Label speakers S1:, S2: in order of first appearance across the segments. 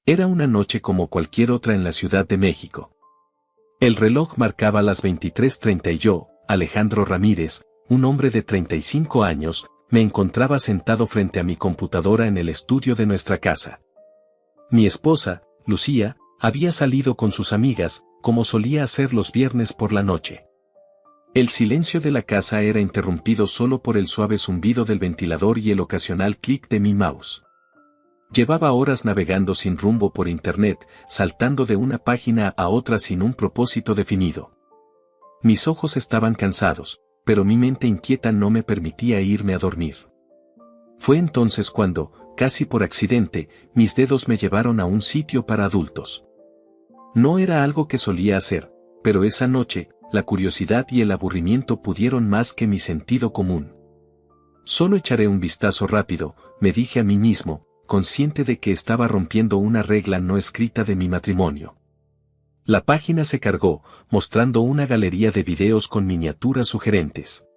S1: Era una noche como cualquier otra en la Ciudad de México. El reloj marcaba las 23:30 y yo, Alejandro Ramírez, un hombre de 35 años, me encontraba sentado frente a mi computadora en el estudio de nuestra casa. Mi esposa, Lucía, había salido con sus amigas, como solía hacer los viernes por la noche. El silencio de la casa era interrumpido solo por el suave zumbido del ventilador y el ocasional clic de mi mouse. Llevaba horas navegando sin rumbo por internet, saltando de una página a otra sin un propósito definido. Mis ojos estaban cansados, pero mi mente inquieta no me permitía irme a dormir. Fue entonces cuando, casi por accidente, mis dedos me llevaron a un sitio para adultos. No era algo que solía hacer, pero esa noche, la curiosidad y el aburrimiento pudieron más que mi sentido común. Solo echaré un vistazo rápido, me dije a mí mismo, consciente de que estaba rompiendo una regla no escrita de mi matrimonio. La página se cargó, mostrando una galería de videos con miniaturas sugerentes.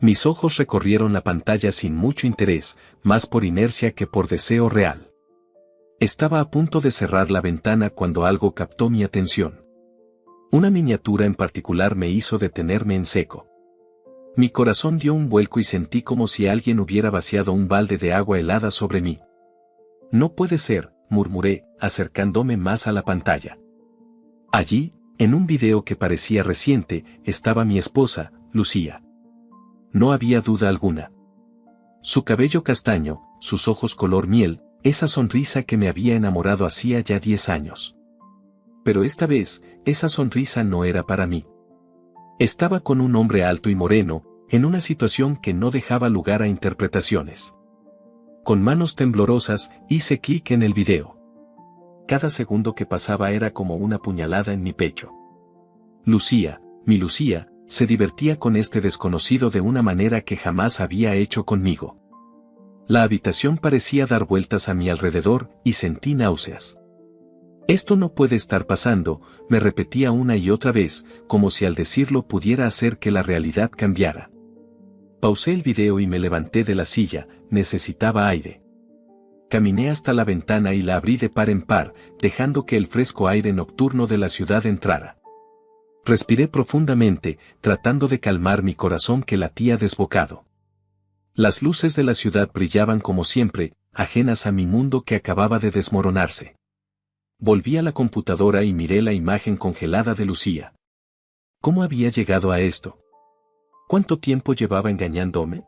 S1: Mis ojos recorrieron la pantalla sin mucho interés, más por inercia que por deseo real. Estaba a punto de cerrar la ventana cuando algo captó mi atención. Una miniatura en particular me hizo detenerme en seco. Mi corazón dio un vuelco y sentí como si alguien hubiera vaciado un balde de agua helada sobre mí. No puede ser, murmuré, acercándome más a la pantalla. Allí, en un video que parecía reciente, estaba mi esposa, Lucía. No había duda alguna. Su cabello castaño, sus ojos color miel, esa sonrisa que me había enamorado hacía ya 10 años. Pero esta vez, esa sonrisa no era para mí. Estaba con un hombre alto y moreno, en una situación que no dejaba lugar a interpretaciones. Con manos temblorosas, hice clic en el video. Cada segundo que pasaba era como una puñalada en mi pecho. Lucía, mi Lucía, se divertía con este desconocido de una manera que jamás había hecho conmigo. La habitación parecía dar vueltas a mi alrededor y sentí náuseas. Esto no puede estar pasando, me repetía una y otra vez, como si al decirlo pudiera hacer que la realidad cambiara. Pausé el video y me levanté de la silla, necesitaba aire. Caminé hasta la ventana y la abrí de par en par, dejando que el fresco aire nocturno de la ciudad entrara. Respiré profundamente, tratando de calmar mi corazón que latía desbocado. Las luces de la ciudad brillaban como siempre, ajenas a mi mundo que acababa de desmoronarse. Volví a la computadora y miré la imagen congelada de Lucía. ¿Cómo había llegado a esto? ¿Cuánto tiempo llevaba engañándome?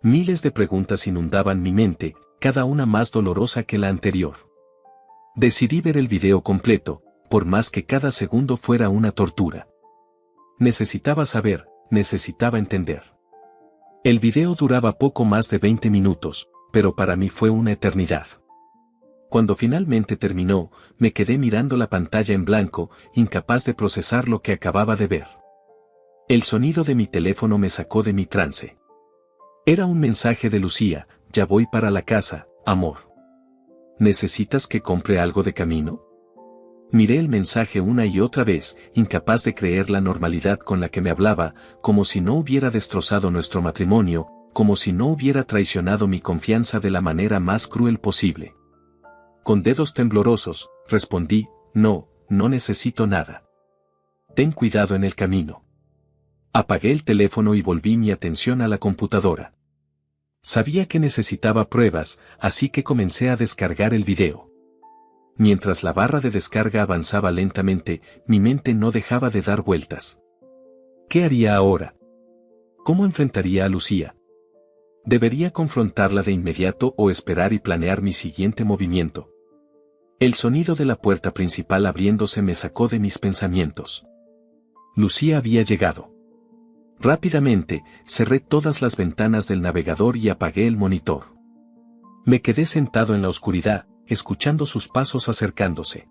S1: Miles de preguntas inundaban mi mente, cada una más dolorosa que la anterior. Decidí ver el video completo, por más que cada segundo fuera una tortura. Necesitaba saber, necesitaba entender. El video duraba poco más de 20 minutos, pero para mí fue una eternidad. Cuando finalmente terminó, me quedé mirando la pantalla en blanco, incapaz de procesar lo que acababa de ver. El sonido de mi teléfono me sacó de mi trance. Era un mensaje de Lucía: ya voy para la casa, amor. ¿Necesitas que compre algo de camino? Miré el mensaje una y otra vez, incapaz de creer la normalidad con la que me hablaba, como si no hubiera destrozado nuestro matrimonio, como si no hubiera traicionado mi confianza de la manera más cruel posible. Con dedos temblorosos, respondí: no necesito nada. Ten cuidado en el camino. Apagué el teléfono y volví mi atención a la computadora. Sabía que necesitaba pruebas, así que comencé a descargar el video. Mientras la barra de descarga avanzaba lentamente, mi mente no dejaba de dar vueltas. ¿Qué haría ahora? ¿Cómo enfrentaría a Lucía? ¿Debería confrontarla de inmediato o esperar y planear mi siguiente movimiento? El sonido de la puerta principal abriéndose me sacó de mis pensamientos. Lucía había llegado. Rápidamente, cerré todas las ventanas del navegador y apagué el monitor. Me quedé sentado en la oscuridad, escuchando sus pasos acercándose.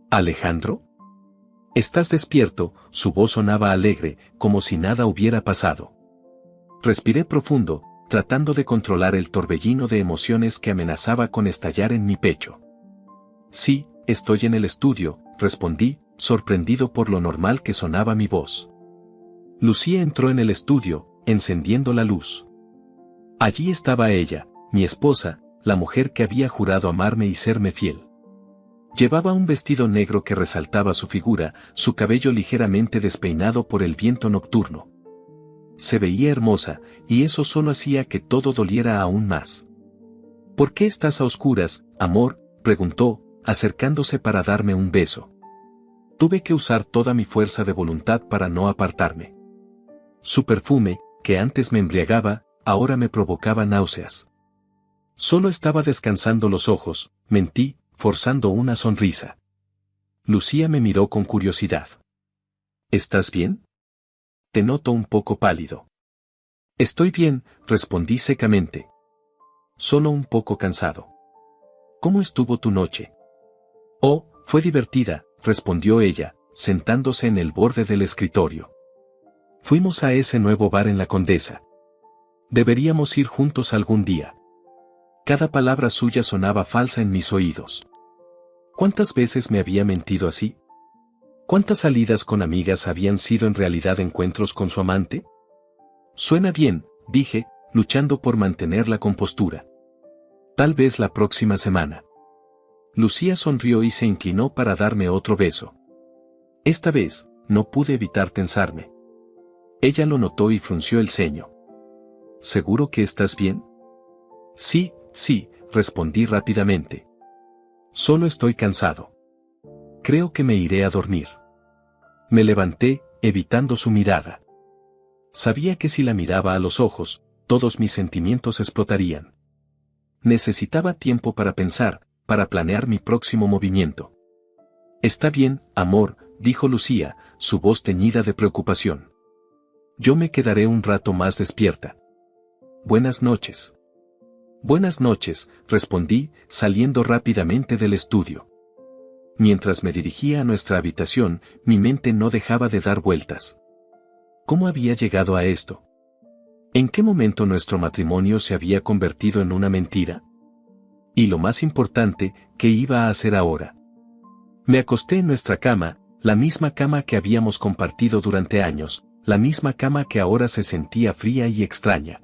S1: ¿Alejandro? ¿Estás despierto? Su voz sonaba alegre, como si nada hubiera pasado. Respiré profundo, tratando de controlar el torbellino de emociones que amenazaba con estallar en mi pecho. Sí, estoy en el estudio, respondí, sorprendido por lo normal que sonaba mi voz. Lucía entró en el estudio, encendiendo la luz. Allí estaba ella, mi esposa, la mujer que había jurado amarme y serme fiel. Llevaba un vestido negro que resaltaba su figura, su cabello ligeramente despeinado por el viento nocturno. Se veía hermosa, y eso solo hacía que todo doliera aún más. ¿Por qué estás a oscuras, amor?, preguntó, acercándose para darme un beso. Tuve que usar toda mi fuerza de voluntad para no apartarme. Su perfume, que antes me embriagaba, ahora me provocaba náuseas. Solo estaba descansando los ojos, mentí, forzando una sonrisa. Lucía me miró con curiosidad. ¿Estás bien? Te noto un poco pálido. Estoy bien, respondí secamente. Solo un poco cansado. ¿Cómo estuvo tu noche? Oh, fue divertida, respondió ella, sentándose en el borde del escritorio. Fuimos a ese nuevo bar en la Condesa. Deberíamos ir juntos algún día. Cada palabra suya sonaba falsa en mis oídos. ¿Cuántas veces me había mentido así? ¿Cuántas salidas con amigas habían sido en realidad encuentros con su amante? Suena bien, dije, luchando por mantener la compostura. Tal vez la próxima semana. Lucía sonrió y se inclinó para darme otro beso. Esta vez, no pude evitar tensarme. Ella lo notó y frunció el ceño. ¿Seguro que estás bien? Sí, respondí rápidamente. Solo estoy cansado. Creo que me iré a dormir. Me levanté, evitando su mirada. Sabía que si la miraba a los ojos, todos mis sentimientos explotarían. Necesitaba tiempo para pensar, para planear mi próximo movimiento. Está bien, amor, dijo Lucía, su voz teñida de preocupación. Yo me quedaré un rato más despierta. Buenas noches. Buenas noches, respondí, saliendo rápidamente del estudio. Mientras me dirigía a nuestra habitación, mi mente no dejaba de dar vueltas. ¿Cómo había llegado a esto? ¿En qué momento nuestro matrimonio se había convertido en una mentira? Y lo más importante, ¿qué iba a hacer ahora? Me acosté en nuestra cama, la misma cama que habíamos compartido durante años, la misma cama que ahora se sentía fría y extraña.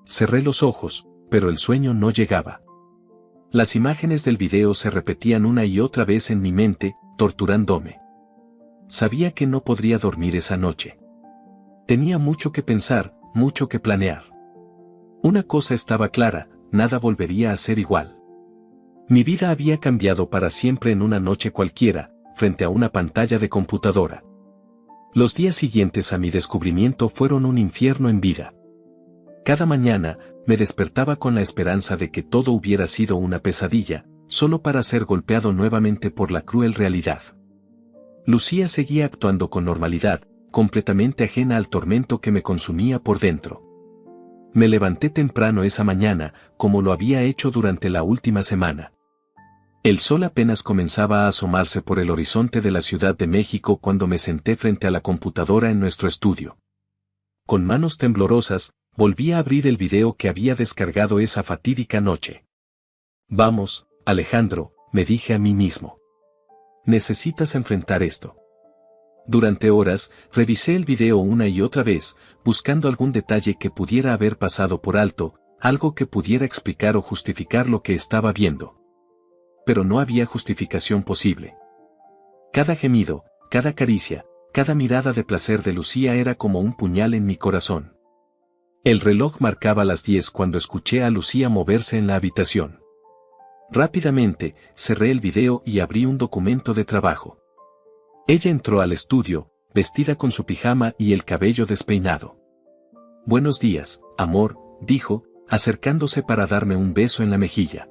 S1: Cerré los ojos, pero el sueño no llegaba. Las imágenes del video se repetían una y otra vez en mi mente, torturándome. Sabía que no podría dormir esa noche. Tenía mucho que pensar, mucho que planear. Una cosa estaba clara, nada volvería a ser igual. Mi vida había cambiado para siempre en una noche cualquiera, frente a una pantalla de computadora. Los días siguientes a mi descubrimiento fueron un infierno en vida. Cada mañana, me despertaba con la esperanza de que todo hubiera sido una pesadilla, solo para ser golpeado nuevamente por la cruel realidad. Lucía seguía actuando con normalidad, completamente ajena al tormento que me consumía por dentro. Me levanté temprano esa mañana, como lo había hecho durante la última semana. El sol apenas comenzaba a asomarse por el horizonte de la Ciudad de México cuando me senté frente a la computadora en nuestro estudio. Con manos temblorosas, volví a abrir el video que había descargado esa fatídica noche. Vamos, Alejandro, me dije a mí mismo. Necesitas enfrentar esto. Durante horas, revisé el video una y otra vez, buscando algún detalle que pudiera haber pasado por alto, algo que pudiera explicar o justificar lo que estaba viendo. Pero no había justificación posible. Cada gemido, cada caricia, cada mirada de placer de Lucía era como un puñal en mi corazón. El reloj marcaba las 10 cuando escuché a Lucía moverse en la habitación. Rápidamente, cerré el video y abrí un documento de trabajo. Ella entró al estudio, vestida con su pijama y el cabello despeinado. Buenos días, amor, dijo, acercándose para darme un beso en la mejilla.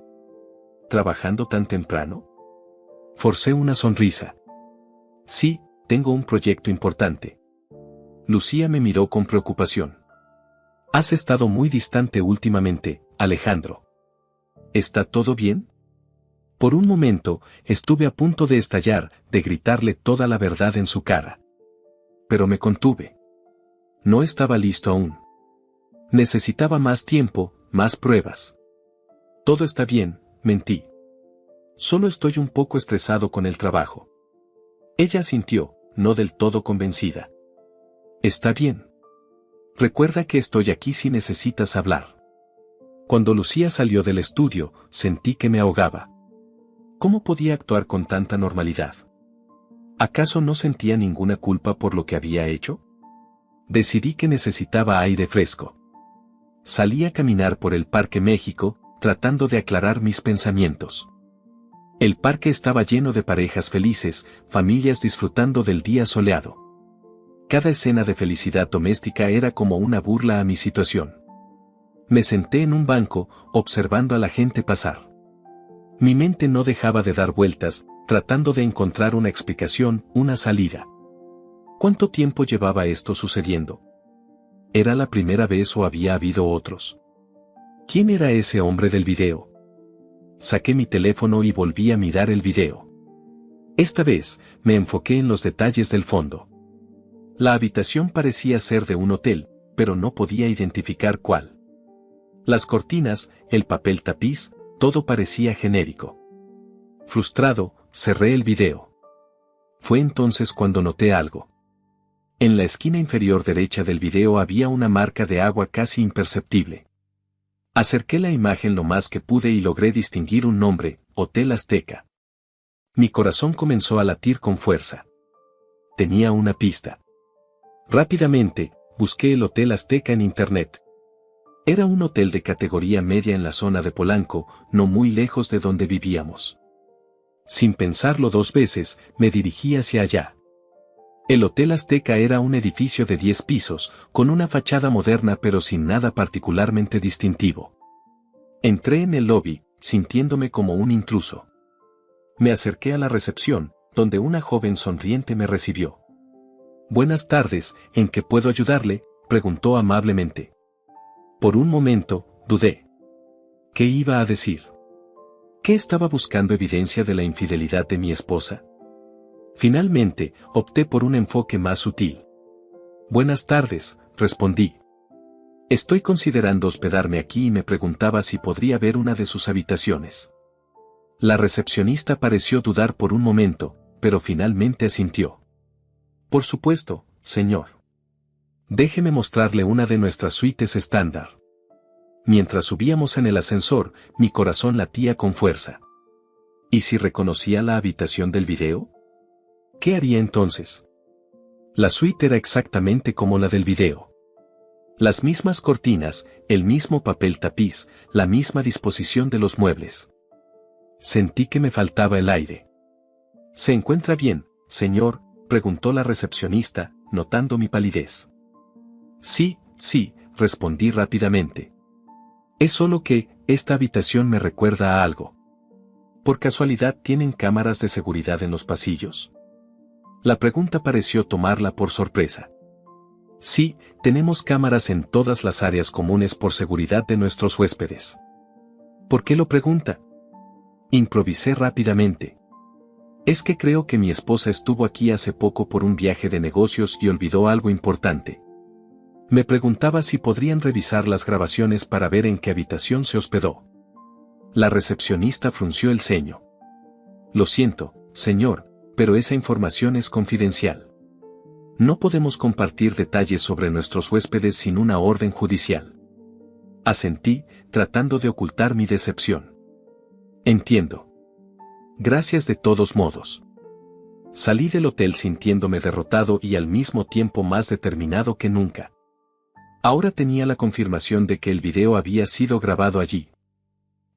S1: ¿Trabajando tan temprano? Forcé una sonrisa. Sí, tengo un proyecto importante. Lucía me miró con preocupación. Has estado muy distante últimamente, Alejandro. ¿Está todo bien? Por un momento, estuve a punto de estallar, de gritarle toda la verdad en su cara. Pero me contuve. No estaba listo aún. Necesitaba más tiempo, más pruebas. Todo está bien, mentí. Solo estoy un poco estresado con el trabajo. Ella asintió, no del todo convencida. Está bien. Recuerda que estoy aquí si necesitas hablar. Cuando Lucía salió del estudio, sentí que me ahogaba. ¿Cómo podía actuar con tanta normalidad? ¿Acaso no sentía ninguna culpa por lo que había hecho? Decidí que necesitaba aire fresco. Salí a caminar por el Parque México, tratando de aclarar mis pensamientos. El parque estaba lleno de parejas felices, familias disfrutando del día soleado. Cada escena de felicidad doméstica era como una burla a mi situación. Me senté en un banco, observando a la gente pasar. Mi mente no dejaba de dar vueltas, tratando de encontrar una explicación, una salida. ¿Cuánto tiempo llevaba esto sucediendo? ¿Era la primera vez o había habido otros? ¿Quién era ese hombre del video? Saqué mi teléfono y volví a mirar el video. Esta vez, me enfoqué en los detalles del fondo. La habitación parecía ser de un hotel, pero no podía identificar cuál. Las cortinas, el papel tapiz, todo parecía genérico. Frustrado, cerré el video. Fue entonces cuando noté algo. En la esquina inferior derecha del video había una marca de agua casi imperceptible. Acerqué la imagen lo más que pude y logré distinguir un nombre, Hotel Azteca. Mi corazón comenzó a latir con fuerza. Tenía una pista. Rápidamente, busqué el Hotel Azteca en internet. Era un hotel de categoría media en la zona de Polanco, no muy lejos de donde vivíamos. Sin pensarlo dos veces, me dirigí hacia allá. El Hotel Azteca era un edificio de 10 pisos, con una fachada moderna pero sin nada particularmente distintivo. Entré en el lobby, sintiéndome como un intruso. Me acerqué a la recepción, donde una joven sonriente me recibió. «Buenas tardes, ¿en qué puedo ayudarle?», preguntó amablemente. Por un momento, dudé. ¿Qué iba a decir? ¿Qué estaba buscando evidencia de la infidelidad de mi esposa? Finalmente, opté por un enfoque más sutil. «Buenas tardes», respondí. «Estoy considerando hospedarme aquí y me preguntaba si podría ver una de sus habitaciones». La recepcionista pareció dudar por un momento, pero finalmente asintió. «Por supuesto, señor. Déjeme mostrarle una de nuestras suites estándar». Mientras subíamos en el ascensor, mi corazón latía con fuerza. ¿Y si reconocía la habitación del video? ¿Qué haría entonces? La suite era exactamente como la del video. Las mismas cortinas, el mismo papel tapiz, la misma disposición de los muebles. Sentí que me faltaba el aire. ¿Se encuentra bien, señor?, preguntó la recepcionista, notando mi palidez. Sí, respondí rápidamente. Es solo que, esta habitación me recuerda a algo. ¿Por casualidad tienen cámaras de seguridad en los pasillos? La pregunta pareció tomarla por sorpresa. Sí, tenemos cámaras en todas las áreas comunes por seguridad de nuestros huéspedes. ¿Por qué lo pregunta? Improvisé rápidamente. Es que creo que mi esposa estuvo aquí hace poco por un viaje de negocios y olvidó algo importante. Me preguntaba si podrían revisar las grabaciones para ver en qué habitación se hospedó. La recepcionista frunció el ceño. Lo siento, señor, pero esa información es confidencial. No podemos compartir detalles sobre nuestros huéspedes sin una orden judicial. Asentí, tratando de ocultar mi decepción. Entiendo. Gracias de todos modos. Salí del hotel sintiéndome derrotado y al mismo tiempo más determinado que nunca. Ahora tenía la confirmación de que el video había sido grabado allí.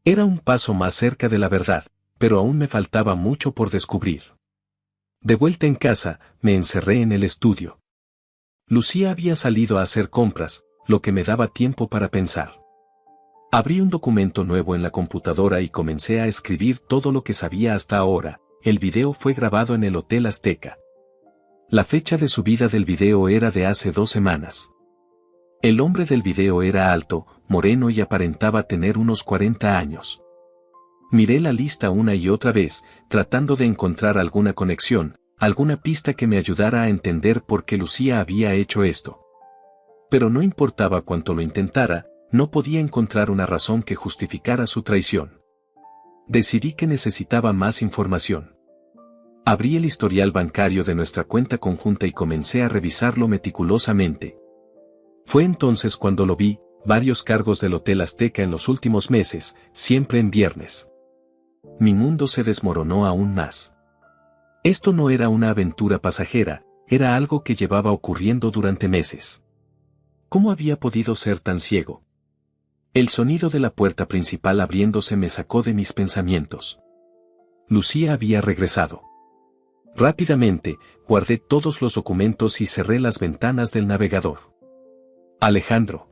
S1: Era un paso más cerca de la verdad, pero aún me faltaba mucho por descubrir. De vuelta en casa, me encerré en el estudio. Lucía había salido a hacer compras, lo que me daba tiempo para pensar. Abrí un documento nuevo en la computadora y comencé a escribir todo lo que sabía hasta ahora. El video fue grabado en el Hotel Azteca. La fecha de subida del video era de hace 2 semanas. El hombre del video era alto, moreno y aparentaba tener unos 40 años. Miré la lista una y otra vez, tratando de encontrar alguna conexión, alguna pista que me ayudara a entender por qué Lucía había hecho esto. Pero no importaba cuánto lo intentara, no podía encontrar una razón que justificara su traición. Decidí que necesitaba más información. Abrí el historial bancario de nuestra cuenta conjunta y comencé a revisarlo meticulosamente. Fue entonces cuando lo vi, varios cargos del Hotel Azteca en los últimos meses, siempre en viernes. Mi mundo se desmoronó aún más. Esto no era una aventura pasajera, era algo que llevaba ocurriendo durante meses. ¿Cómo había podido ser tan ciego? El sonido de la puerta principal abriéndose me sacó de mis pensamientos. Lucía había regresado. Rápidamente, guardé todos los documentos y cerré las ventanas del navegador. Alejandro.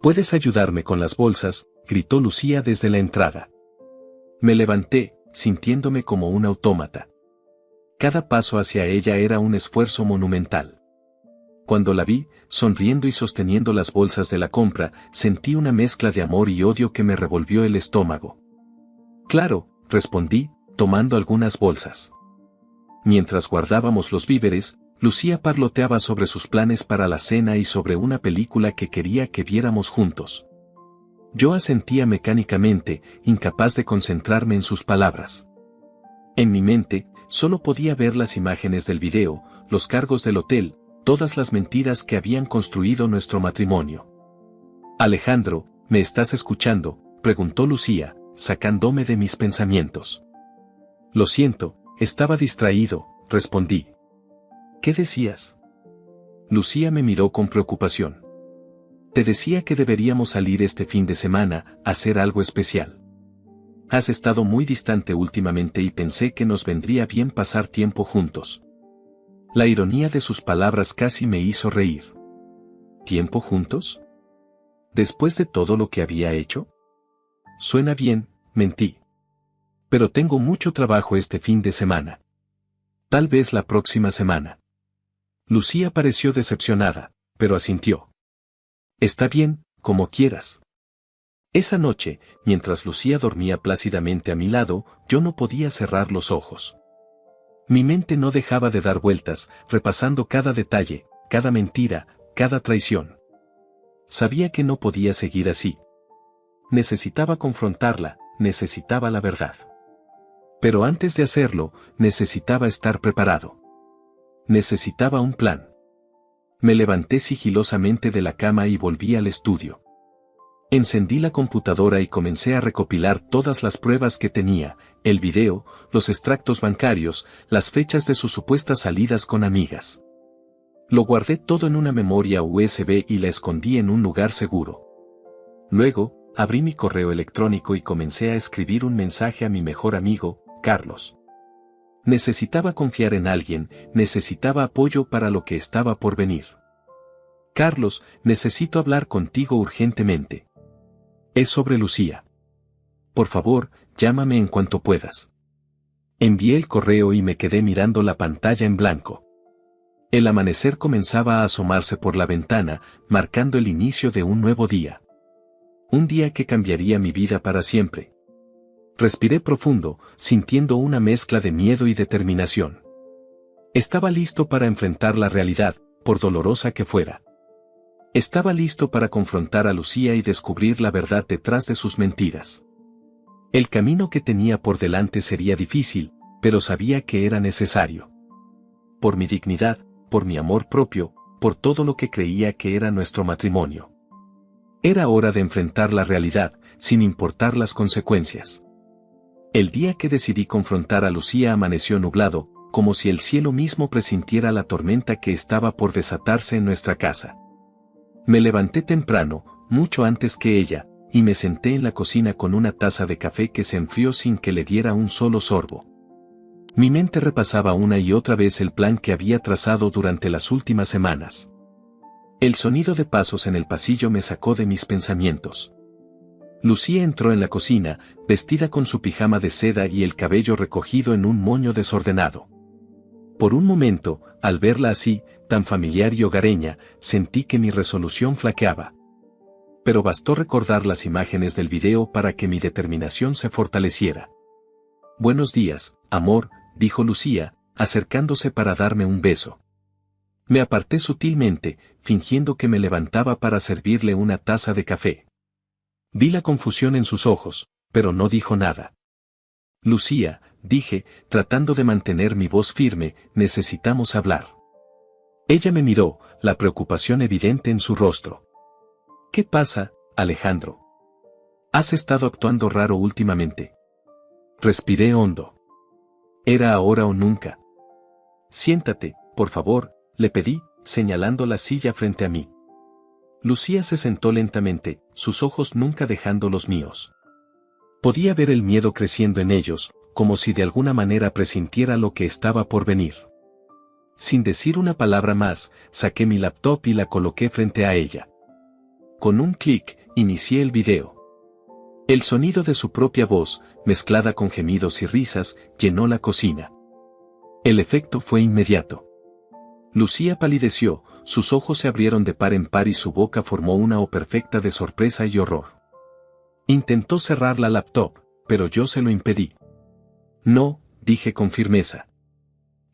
S1: ¿Puedes ayudarme con las bolsas?, gritó Lucía desde la entrada. Me levanté, sintiéndome como un autómata. Cada paso hacia ella era un esfuerzo monumental. Cuando la vi, sonriendo y sosteniendo las bolsas de la compra, sentí una mezcla de amor y odio que me revolvió el estómago. Claro, respondí, tomando algunas bolsas. Mientras guardábamos los víveres, Lucía parloteaba sobre sus planes para la cena y sobre una película que quería que viéramos juntos. Yo asentía mecánicamente, incapaz de concentrarme en sus palabras. En mi mente, solo podía ver las imágenes del video, los cargos del hotel, todas las mentiras que habían construido nuestro matrimonio. Alejandro, ¿me estás escuchando?, preguntó Lucía, sacándome de mis pensamientos. Lo siento, estaba distraído, respondí. ¿Qué decías? Lucía me miró con preocupación. Te decía que deberíamos salir este fin de semana, a hacer algo especial. Has estado muy distante últimamente y pensé que nos vendría bien pasar tiempo juntos. La ironía de sus palabras casi me hizo reír. ¿Tiempo juntos? ¿Después de todo lo que había hecho? Suena bien, mentí. Pero tengo mucho trabajo este fin de semana. Tal vez la próxima semana. Lucía pareció decepcionada, pero asintió. Está bien, como quieras. Esa noche, mientras Lucía dormía plácidamente a mi lado, yo no podía cerrar los ojos. Mi mente no dejaba de dar vueltas, repasando cada detalle, cada mentira, cada traición. Sabía que no podía seguir así. Necesitaba confrontarla, necesitaba la verdad. Pero antes de hacerlo, necesitaba estar preparado. Necesitaba un plan. Me levanté sigilosamente de la cama y volví al estudio. Encendí la computadora y comencé a recopilar todas las pruebas que tenía, el video, los extractos bancarios, las fechas de sus supuestas salidas con amigas. Lo guardé todo en una memoria USB y la escondí en un lugar seguro. Luego, abrí mi correo electrónico y comencé a escribir un mensaje a mi mejor amigo, Carlos. Necesitaba confiar en alguien, necesitaba apoyo para lo que estaba por venir. Carlos, necesito hablar contigo urgentemente. Es sobre Lucía. Por favor, llámame en cuanto puedas. Envié el correo y me quedé mirando la pantalla en blanco. El amanecer comenzaba a asomarse por la ventana, marcando el inicio de un nuevo día. Un día que cambiaría mi vida para siempre. Respiré profundo, sintiendo una mezcla de miedo y determinación. Estaba listo para enfrentar la realidad, por dolorosa que fuera. Estaba listo para confrontar a Lucía y descubrir la verdad detrás de sus mentiras. El camino que tenía por delante sería difícil, pero sabía que era necesario. Por mi dignidad, por mi amor propio, por todo lo que creía que era nuestro matrimonio. Era hora de enfrentar la realidad, sin importar las consecuencias. El día que decidí confrontar a Lucía amaneció nublado, como si el cielo mismo presintiera la tormenta que estaba por desatarse en nuestra casa. Me levanté temprano, mucho antes que ella, y me senté en la cocina con una taza de café que se enfrió sin que le diera un solo sorbo. Mi mente repasaba una y otra vez el plan que había trazado durante las últimas semanas. El sonido de pasos en el pasillo me sacó de mis pensamientos. Lucía entró en la cocina, vestida con su pijama de seda y el cabello recogido en un moño desordenado. Por un momento, al verla así, tan familiar y hogareña, sentí que mi resolución flaqueaba. Pero bastó recordar las imágenes del video para que mi determinación se fortaleciera. Buenos días, amor, dijo Lucía, acercándose para darme un beso. Me aparté sutilmente, fingiendo que me levantaba para servirle una taza de café. Vi la confusión en sus ojos, pero no dijo nada. Lucía, dije, tratando de mantener mi voz firme, necesitamos hablar. Ella me miró, la preocupación evidente en su rostro. ¿Qué pasa, Alejandro? ¿Has estado actuando raro últimamente? Respiré hondo. Era ahora o nunca. Siéntate, por favor, le pedí, señalando la silla frente a mí. Lucía se sentó lentamente, sus ojos nunca dejando los míos. Podía ver el miedo creciendo en ellos, como si de alguna manera presintiera lo que estaba por venir. Sin decir una palabra más, saqué mi laptop y la coloqué frente a ella. Con un clic, inicié el video. El sonido de su propia voz, mezclada con gemidos y risas, llenó la cocina. El efecto fue inmediato. Lucía palideció, sus ojos se abrieron de par en par y su boca formó una O perfecta de sorpresa y horror. Intentó cerrar la laptop, pero yo se lo impedí. No, dije con firmeza.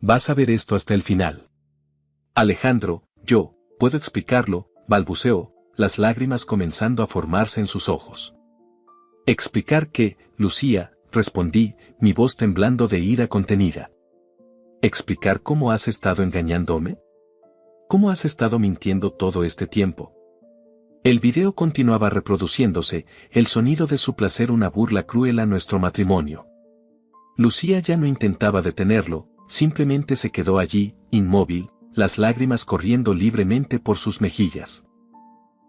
S1: Vas a ver esto hasta el final. Alejandro, yo, puedo explicarlo, balbuceó, las lágrimas comenzando a formarse en sus ojos. ¿Explicar qué, Lucía?, respondí, mi voz temblando de ira contenida. ¿Explicar cómo has estado engañándome? ¿Cómo has estado mintiendo todo este tiempo? El video continuaba reproduciéndose, el sonido de su placer una burla cruel a nuestro matrimonio. Lucía ya no intentaba detenerlo, simplemente se quedó allí, inmóvil, las lágrimas corriendo libremente por sus mejillas.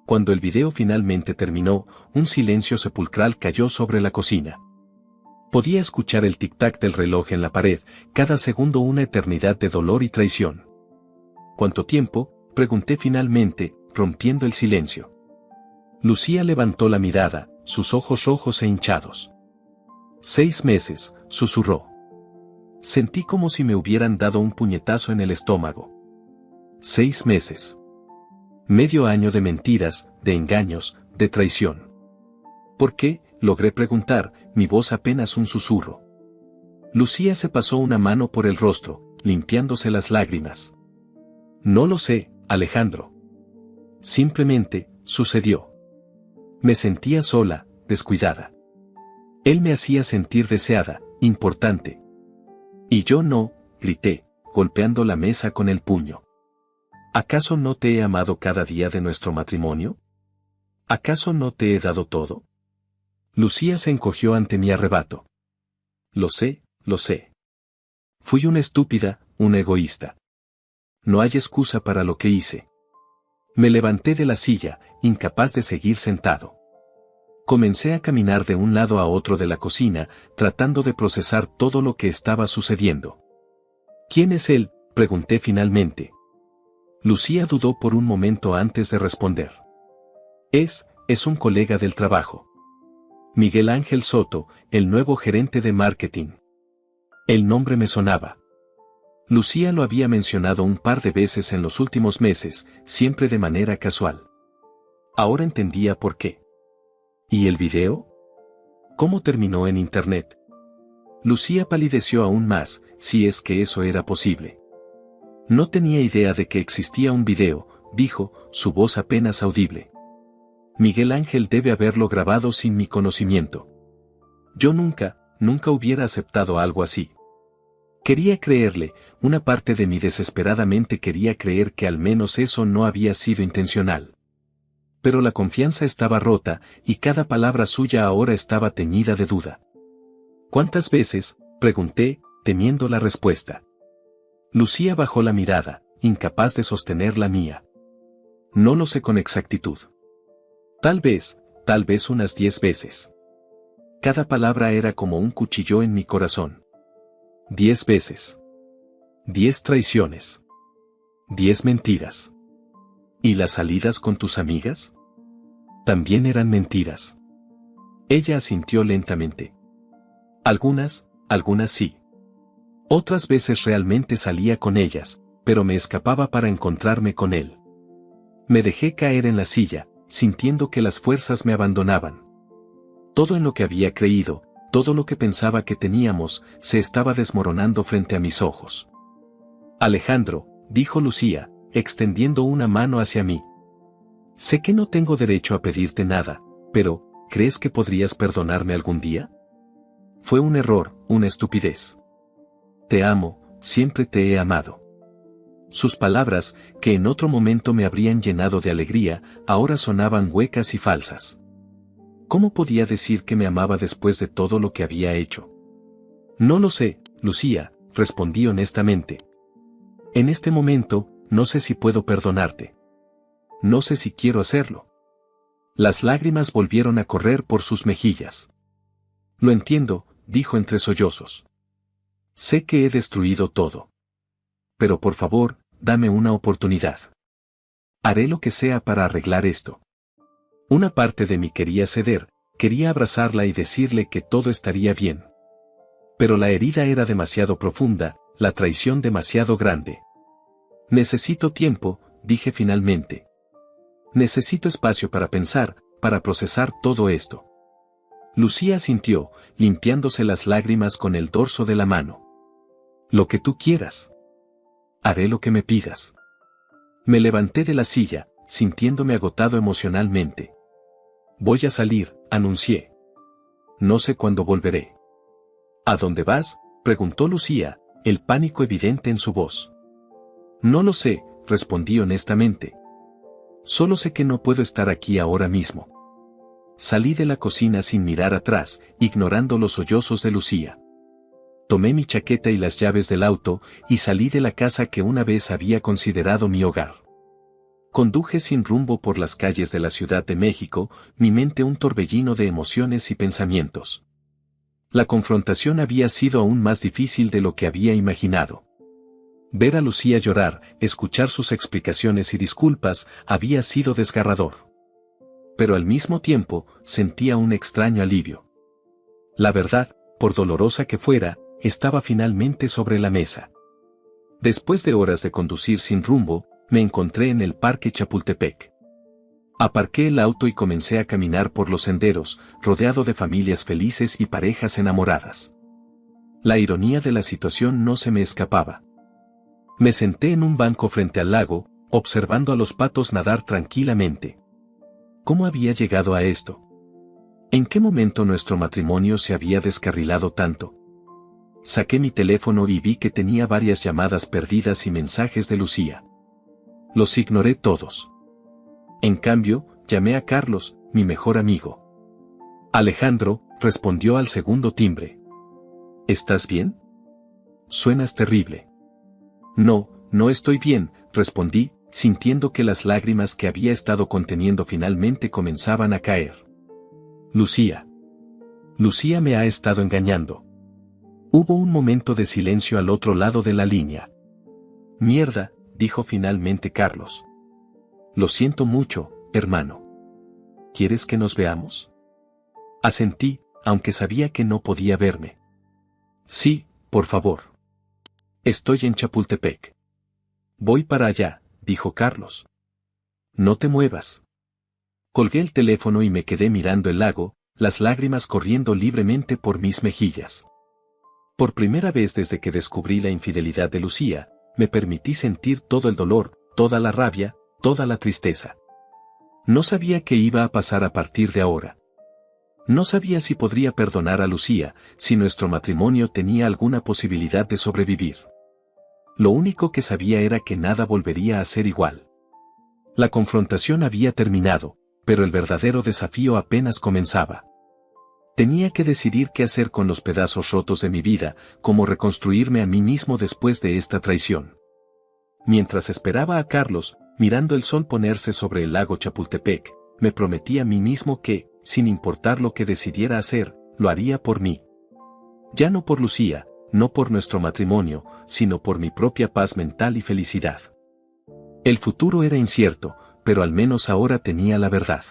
S1: Cuando el video finalmente terminó, un silencio sepulcral cayó sobre la cocina. Podía escuchar el tic-tac del reloj en la pared, cada segundo una eternidad de dolor y traición. ¿Cuánto tiempo?, pregunté finalmente, rompiendo el silencio. Lucía levantó la mirada, sus ojos rojos e hinchados. 6 meses, susurró. Sentí como si me hubieran dado un puñetazo en el estómago. 6 meses. Medio año de mentiras, de engaños, de traición. ¿Por qué?, logré preguntar, mi voz apenas un susurro. Lucía se pasó una mano por el rostro, limpiándose las lágrimas. No lo sé, Alejandro. Simplemente, sucedió. Me sentía sola, descuidada. Él me hacía sentir deseada, importante. Y yo no, grité, golpeando la mesa con el puño. ¿Acaso no te he amado cada día de nuestro matrimonio? ¿Acaso no te he dado todo? Lucía se encogió ante mi arrebato. Lo sé, lo sé. Fui una estúpida, una egoísta. No hay excusa para lo que hice. Me levanté de la silla, incapaz de seguir sentado. Comencé a caminar de un lado a otro de la cocina, tratando de procesar todo lo que estaba sucediendo. ¿Quién es él?, pregunté finalmente. Lucía dudó por un momento antes de responder. Es un colega del trabajo. Miguel Ángel Soto, el nuevo gerente de marketing. El nombre me sonaba. Lucía lo había mencionado un par de veces en los últimos meses, siempre de manera casual. Ahora entendía por qué. ¿Y el video? ¿Cómo terminó en internet? Lucía palideció aún más, si es que eso era posible. No tenía idea de que existía un video, dijo, su voz apenas audible. Miguel Ángel debe haberlo grabado sin mi conocimiento. Yo nunca hubiera aceptado algo así. Quería creerle, una parte de mí desesperadamente quería creer que al menos eso no había sido intencional. Pero la confianza estaba rota, y cada palabra suya ahora estaba teñida de duda. ¿Cuántas veces?, pregunté, temiendo la respuesta. Lucía bajó la mirada, incapaz de sostener la mía. No lo sé con exactitud. Tal vez unas 10 veces. Cada palabra era como un cuchillo en mi corazón. 10 veces. 10 traiciones. 10 mentiras. ¿Y las salidas con tus amigas? También eran mentiras. Ella asintió lentamente. Algunas sí. Otras veces realmente salía con ellas, pero me escapaba para encontrarme con él. Me dejé caer en la silla, sintiendo que las fuerzas me abandonaban. Todo en lo que había creído, todo lo que pensaba que teníamos, se estaba desmoronando frente a mis ojos. Alejandro, dijo Lucía, extendiendo una mano hacia mí. Sé que no tengo derecho a pedirte nada, pero, ¿crees que podrías perdonarme algún día? Fue un error, una estupidez. Te amo, siempre te he amado. Sus palabras, que en otro momento me habrían llenado de alegría, ahora sonaban huecas y falsas. ¿Cómo podía decir que me amaba después de todo lo que había hecho? No lo sé, Lucía, respondí honestamente. En este momento, no sé si puedo perdonarte. No sé si quiero hacerlo. Las lágrimas volvieron a correr por sus mejillas. Lo entiendo, dijo entre sollozos. Sé que he destruido todo. Pero por favor, dame una oportunidad. Haré lo que sea para arreglar esto. Una parte de mí quería ceder, quería abrazarla y decirle que todo estaría bien. Pero la herida era demasiado profunda, la traición demasiado grande. Necesito tiempo, dije finalmente. Necesito espacio para pensar, para procesar todo esto. Lucía asintió, limpiándose las lágrimas con el dorso de la mano. Lo que tú quieras. Haré lo que me pidas. Me levanté de la silla, sintiéndome agotado emocionalmente. Voy a salir, anuncié. No sé cuándo volveré. ¿A dónde vas?, preguntó Lucía, el pánico evidente en su voz. No lo sé, respondí honestamente. Solo sé que no puedo estar aquí ahora mismo. Salí de la cocina sin mirar atrás, ignorando los sollozos de Lucía. Tomé mi chaqueta y las llaves del auto, y salí de la casa que una vez había considerado mi hogar. Conduje sin rumbo por las calles de la Ciudad de México, mi mente un torbellino de emociones y pensamientos. La confrontación había sido aún más difícil de lo que había imaginado. Ver a Lucía llorar, escuchar sus explicaciones y disculpas, había sido desgarrador. Pero al mismo tiempo, sentía un extraño alivio. La verdad, por dolorosa que fuera, estaba finalmente sobre la mesa. Después de horas de conducir sin rumbo, me encontré en el Parque Chapultepec. Aparqué el auto y comencé a caminar por los senderos, rodeado de familias felices y parejas enamoradas. La ironía de la situación no se me escapaba. Me senté en un banco frente al lago, observando a los patos nadar tranquilamente. ¿Cómo había llegado a esto? ¿En qué momento nuestro matrimonio se había descarrilado tanto? Saqué mi teléfono y vi que tenía varias llamadas perdidas y mensajes de Lucía. Los ignoré todos. En cambio, llamé a Carlos, mi mejor amigo. Alejandro, respondió al segundo timbre. ¿Estás bien? Suenas terrible. No, no estoy bien, respondí, sintiendo que las lágrimas que había estado conteniendo finalmente comenzaban a caer. Lucía. Lucía me ha estado engañando. Hubo un momento de silencio al otro lado de la línea. Mierda, dijo finalmente Carlos. Lo siento mucho, hermano. ¿Quieres que nos veamos? Asentí, aunque sabía que no podía verme. Sí, por favor. Estoy en Chapultepec. Voy para allá, dijo Carlos. No te muevas. Colgué el teléfono y me quedé mirando el lago, las lágrimas corriendo libremente por mis mejillas. Por primera vez desde que descubrí la infidelidad de Lucía, me permití sentir todo el dolor, toda la rabia, toda la tristeza. No sabía qué iba a pasar a partir de ahora. No sabía si podría perdonar a Lucía, si nuestro matrimonio tenía alguna posibilidad de sobrevivir. Lo único que sabía era que nada volvería a ser igual. La confrontación había terminado, pero el verdadero desafío apenas comenzaba. Tenía que decidir qué hacer con los pedazos rotos de mi vida, cómo reconstruirme a mí mismo después de esta traición. Mientras esperaba a Carlos, mirando el sol ponerse sobre el lago Chapultepec, me prometí a mí mismo que, sin importar lo que decidiera hacer, lo haría por mí. Ya no por Lucía, no por nuestro matrimonio, sino por mi propia paz mental y felicidad. El futuro era incierto, pero al menos ahora tenía la verdad.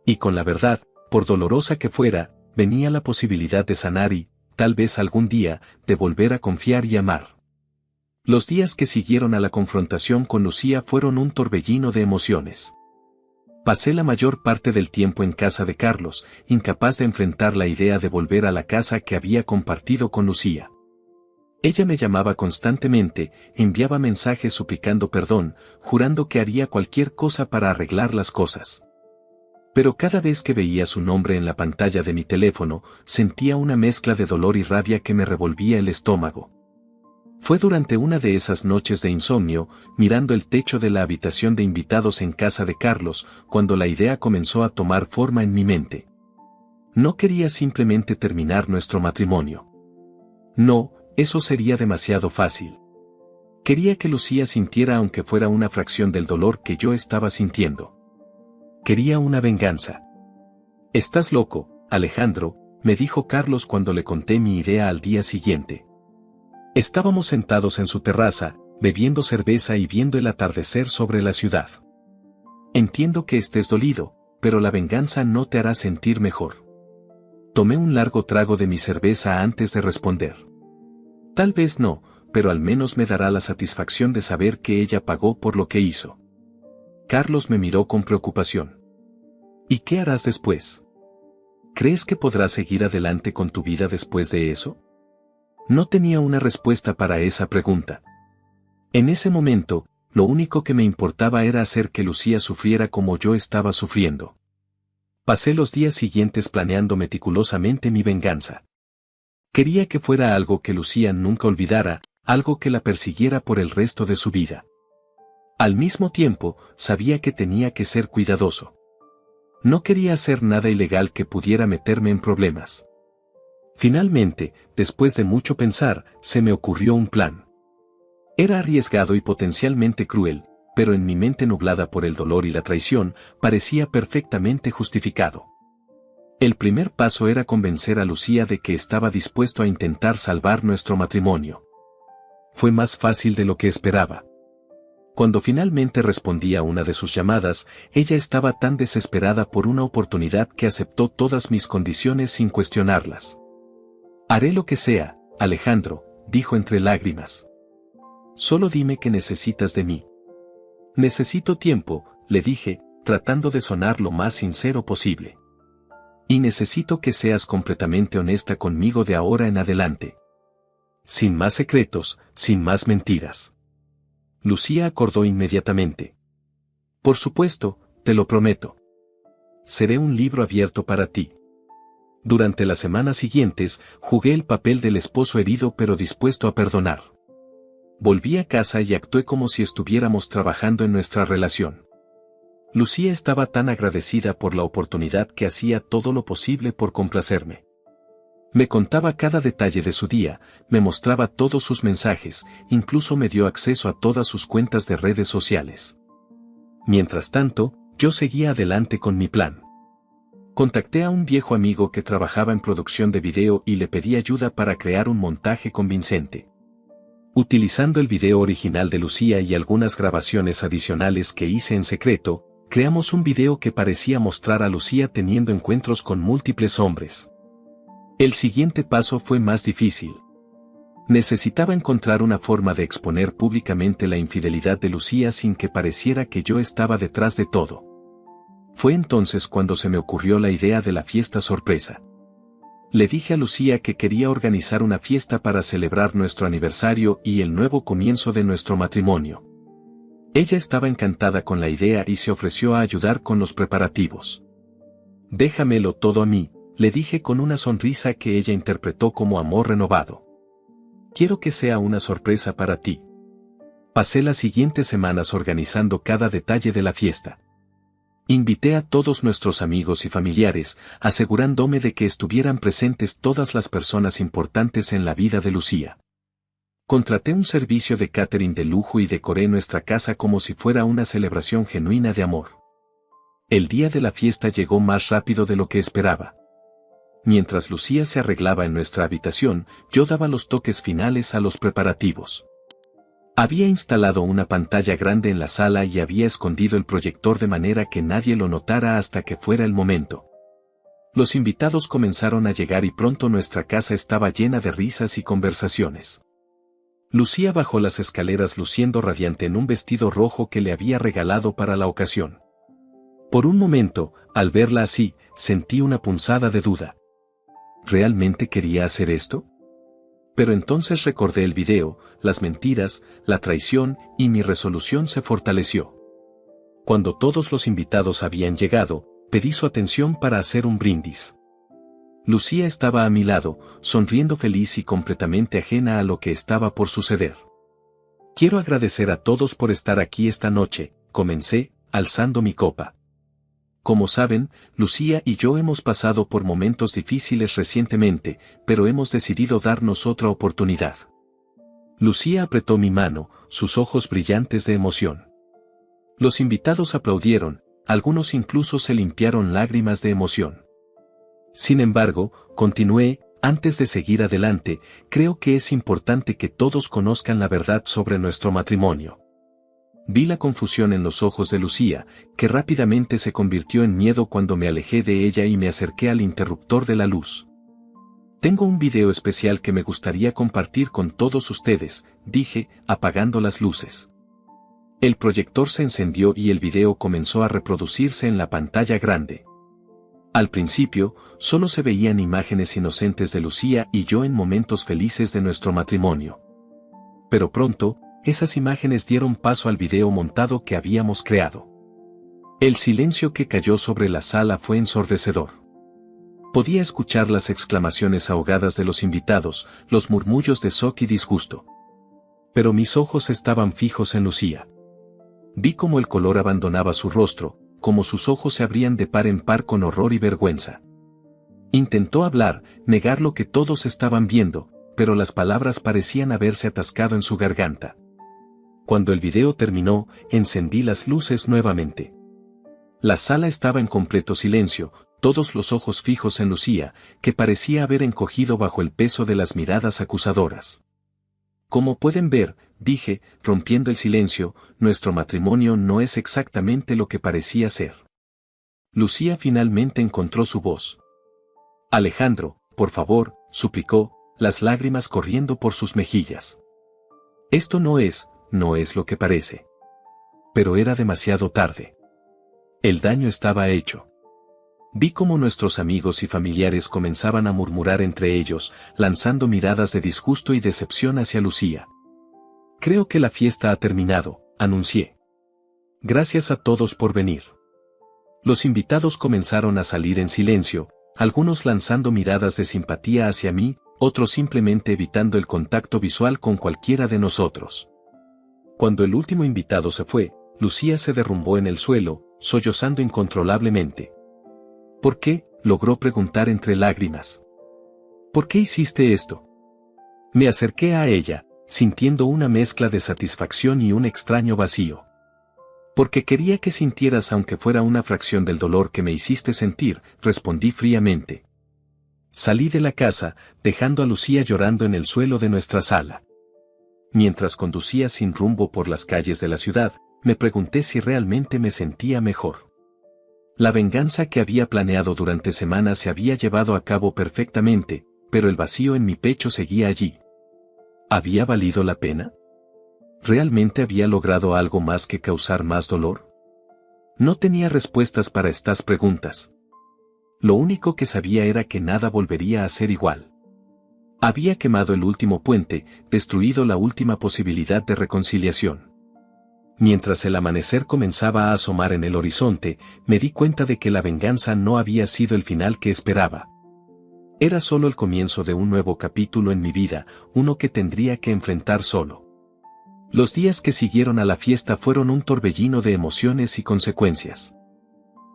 S1: Y con la verdad, por dolorosa que fuera, venía la posibilidad de sanar y, tal vez algún día, de volver a confiar y amar. Los días que siguieron a la confrontación con Lucía fueron un torbellino de emociones. Pasé la mayor parte del tiempo en casa de Carlos, incapaz de enfrentar la idea de volver a la casa que había compartido con Lucía. Ella me llamaba constantemente, enviaba mensajes suplicando perdón, jurando que haría cualquier cosa para arreglar las cosas. Pero cada vez que veía su nombre en la pantalla de mi teléfono, sentía una mezcla de dolor y rabia que me revolvía el estómago. Fue durante una de esas noches de insomnio, mirando el techo de la habitación de invitados en casa de Carlos, cuando la idea comenzó a tomar forma en mi mente. No quería simplemente terminar nuestro matrimonio. No, eso sería demasiado fácil. Quería que Lucía sintiera aunque fuera una fracción del dolor que yo estaba sintiendo. Quería una venganza. «Estás loco, Alejandro», me dijo Carlos cuando le conté mi idea al día siguiente. Estábamos sentados en su terraza, bebiendo cerveza y viendo el atardecer sobre la ciudad. «Entiendo que estés dolido, pero la venganza no te hará sentir mejor». Tomé un largo trago de mi cerveza antes de responder. «Tal vez no, pero al menos me dará la satisfacción de saber que ella pagó por lo que hizo». Carlos me miró con preocupación. «¿Y qué harás después? ¿Crees que podrás seguir adelante con tu vida después de eso?». No tenía una respuesta para esa pregunta. En ese momento, lo único que me importaba era hacer que Lucía sufriera como yo estaba sufriendo. Pasé los días siguientes planeando meticulosamente mi venganza. Quería que fuera algo que Lucía nunca olvidara, algo que la persiguiera por el resto de su vida. Al mismo tiempo, sabía que tenía que ser cuidadoso. No quería hacer nada ilegal que pudiera meterme en problemas. Finalmente, después de mucho pensar, se me ocurrió un plan. Era arriesgado y potencialmente cruel, pero en mi mente nublada por el dolor y la traición, parecía perfectamente justificado. El primer paso era convencer a Lucía de que estaba dispuesto a intentar salvar nuestro matrimonio. Fue más fácil de lo que esperaba. Cuando finalmente respondí a una de sus llamadas, ella estaba tan desesperada por una oportunidad que aceptó todas mis condiciones sin cuestionarlas. «Haré lo que sea, Alejandro», dijo entre lágrimas. «Solo dime qué necesitas de mí». «Necesito tiempo», le dije, tratando de sonar lo más sincero posible. «Y necesito que seas completamente honesta conmigo de ahora en adelante. Sin más secretos, sin más mentiras». Lucía acordó inmediatamente. «Por supuesto, te lo prometo. Seré un libro abierto para ti». Durante las semanas siguientes, jugué el papel del esposo herido pero dispuesto a perdonar. Volví a casa y actué como si estuviéramos trabajando en nuestra relación. Lucía estaba tan agradecida por la oportunidad que hacía todo lo posible por complacerme. Me contaba cada detalle de su día, me mostraba todos sus mensajes, incluso me dio acceso a todas sus cuentas de redes sociales. Mientras tanto, yo seguía adelante con mi plan. Contacté a un viejo amigo que trabajaba en producción de video y le pedí ayuda para crear un montaje convincente. Utilizando el video original de Lucía y algunas grabaciones adicionales que hice en secreto, creamos un video que parecía mostrar a Lucía teniendo encuentros con múltiples hombres. El siguiente paso fue más difícil. Necesitaba encontrar una forma de exponer públicamente la infidelidad de Lucía sin que pareciera que yo estaba detrás de todo. Fue entonces cuando se me ocurrió la idea de la fiesta sorpresa. Le dije a Lucía que quería organizar una fiesta para celebrar nuestro aniversario y el nuevo comienzo de nuestro matrimonio. Ella estaba encantada con la idea y se ofreció a ayudar con los preparativos. «Déjamelo todo a mí», le dije con una sonrisa que ella interpretó como amor renovado. «Quiero que sea una sorpresa para ti». Pasé las siguientes semanas organizando cada detalle de la fiesta. Invité a todos nuestros amigos y familiares, asegurándome de que estuvieran presentes todas las personas importantes en la vida de Lucía. Contraté un servicio de catering de lujo y decoré nuestra casa como si fuera una celebración genuina de amor. El día de la fiesta llegó más rápido de lo que esperaba. Mientras Lucía se arreglaba en nuestra habitación, yo daba los toques finales a los preparativos. Había instalado una pantalla grande en la sala y había escondido el proyector de manera que nadie lo notara hasta que fuera el momento. Los invitados comenzaron a llegar y pronto nuestra casa estaba llena de risas y conversaciones. Lucía bajó las escaleras luciendo radiante en un vestido rojo que le había regalado para la ocasión. Por un momento, al verla así, sentí una punzada de duda. ¿Realmente quería hacer esto? Pero entonces recordé el video, las mentiras, la traición, y mi resolución se fortaleció. Cuando todos los invitados habían llegado, pedí su atención para hacer un brindis. Lucía estaba a mi lado, sonriendo feliz y completamente ajena a lo que estaba por suceder. «Quiero agradecer a todos por estar aquí esta noche», comencé, alzando mi copa. Como saben, Lucía y yo hemos pasado por momentos difíciles recientemente, pero hemos decidido darnos otra oportunidad. Lucía apretó mi mano, sus ojos brillantes de emoción. Los invitados aplaudieron, algunos incluso se limpiaron lágrimas de emoción. Sin embargo, continué, antes de seguir adelante, creo que es importante que todos conozcan la verdad sobre nuestro matrimonio. Vi la confusión en los ojos de Lucía, que rápidamente se convirtió en miedo cuando me alejé de ella y me acerqué al interruptor de la luz. Tengo un video especial que me gustaría compartir con todos ustedes, dije, apagando las luces. El proyector se encendió y el video comenzó a reproducirse en la pantalla grande. Al principio, solo se veían imágenes inocentes de Lucía y yo en momentos felices de nuestro matrimonio. Pero pronto, esas imágenes dieron paso al video montado que habíamos creado. El silencio que cayó sobre la sala fue ensordecedor. Podía escuchar las exclamaciones ahogadas de los invitados, los murmullos de shock y disgusto. Pero mis ojos estaban fijos en Lucía. Vi cómo el color abandonaba su rostro, como sus ojos se abrían de par en par con horror y vergüenza. Intentó hablar, negar lo que todos estaban viendo, pero las palabras parecían haberse atascado en su garganta. Cuando el video terminó, encendí las luces nuevamente. La sala estaba en completo silencio, todos los ojos fijos en Lucía, que parecía haber encogido bajo el peso de las miradas acusadoras. Como pueden ver, dije, rompiendo el silencio, nuestro matrimonio no es exactamente lo que parecía ser. Lucía finalmente encontró su voz. Alejandro, por favor, suplicó, las lágrimas corriendo por sus mejillas. Esto no es lo que parece. Pero era demasiado tarde. El daño estaba hecho. Vi cómo nuestros amigos y familiares comenzaban a murmurar entre ellos, lanzando miradas de disgusto y decepción hacia Lucía. Creo que la fiesta ha terminado, anuncié. Gracias a todos por venir. Los invitados comenzaron a salir en silencio, algunos lanzando miradas de simpatía hacia mí, otros simplemente evitando el contacto visual con cualquiera de nosotros. Cuando el último invitado se fue, Lucía se derrumbó en el suelo, sollozando incontrolablemente. ¿Por qué?, logró preguntar entre lágrimas. ¿Por qué hiciste esto? Me acerqué a ella, sintiendo una mezcla de satisfacción y un extraño vacío. Porque quería que sintieras aunque fuera una fracción del dolor que me hiciste sentir, respondí fríamente. Salí de la casa, dejando a Lucía llorando en el suelo de nuestra sala. Mientras conducía sin rumbo por las calles de la ciudad, me pregunté si realmente me sentía mejor. La venganza que había planeado durante semanas se había llevado a cabo perfectamente, pero el vacío en mi pecho seguía allí. ¿Había valido la pena? ¿Realmente había logrado algo más que causar más dolor? No tenía respuestas para estas preguntas. Lo único que sabía era que nada volvería a ser igual. Había quemado el último puente, destruido la última posibilidad de reconciliación. Mientras el amanecer comenzaba a asomar en el horizonte, me di cuenta de que la venganza no había sido el final que esperaba. Era solo el comienzo de un nuevo capítulo en mi vida, uno que tendría que enfrentar solo. Los días que siguieron a la fiesta fueron un torbellino de emociones y consecuencias.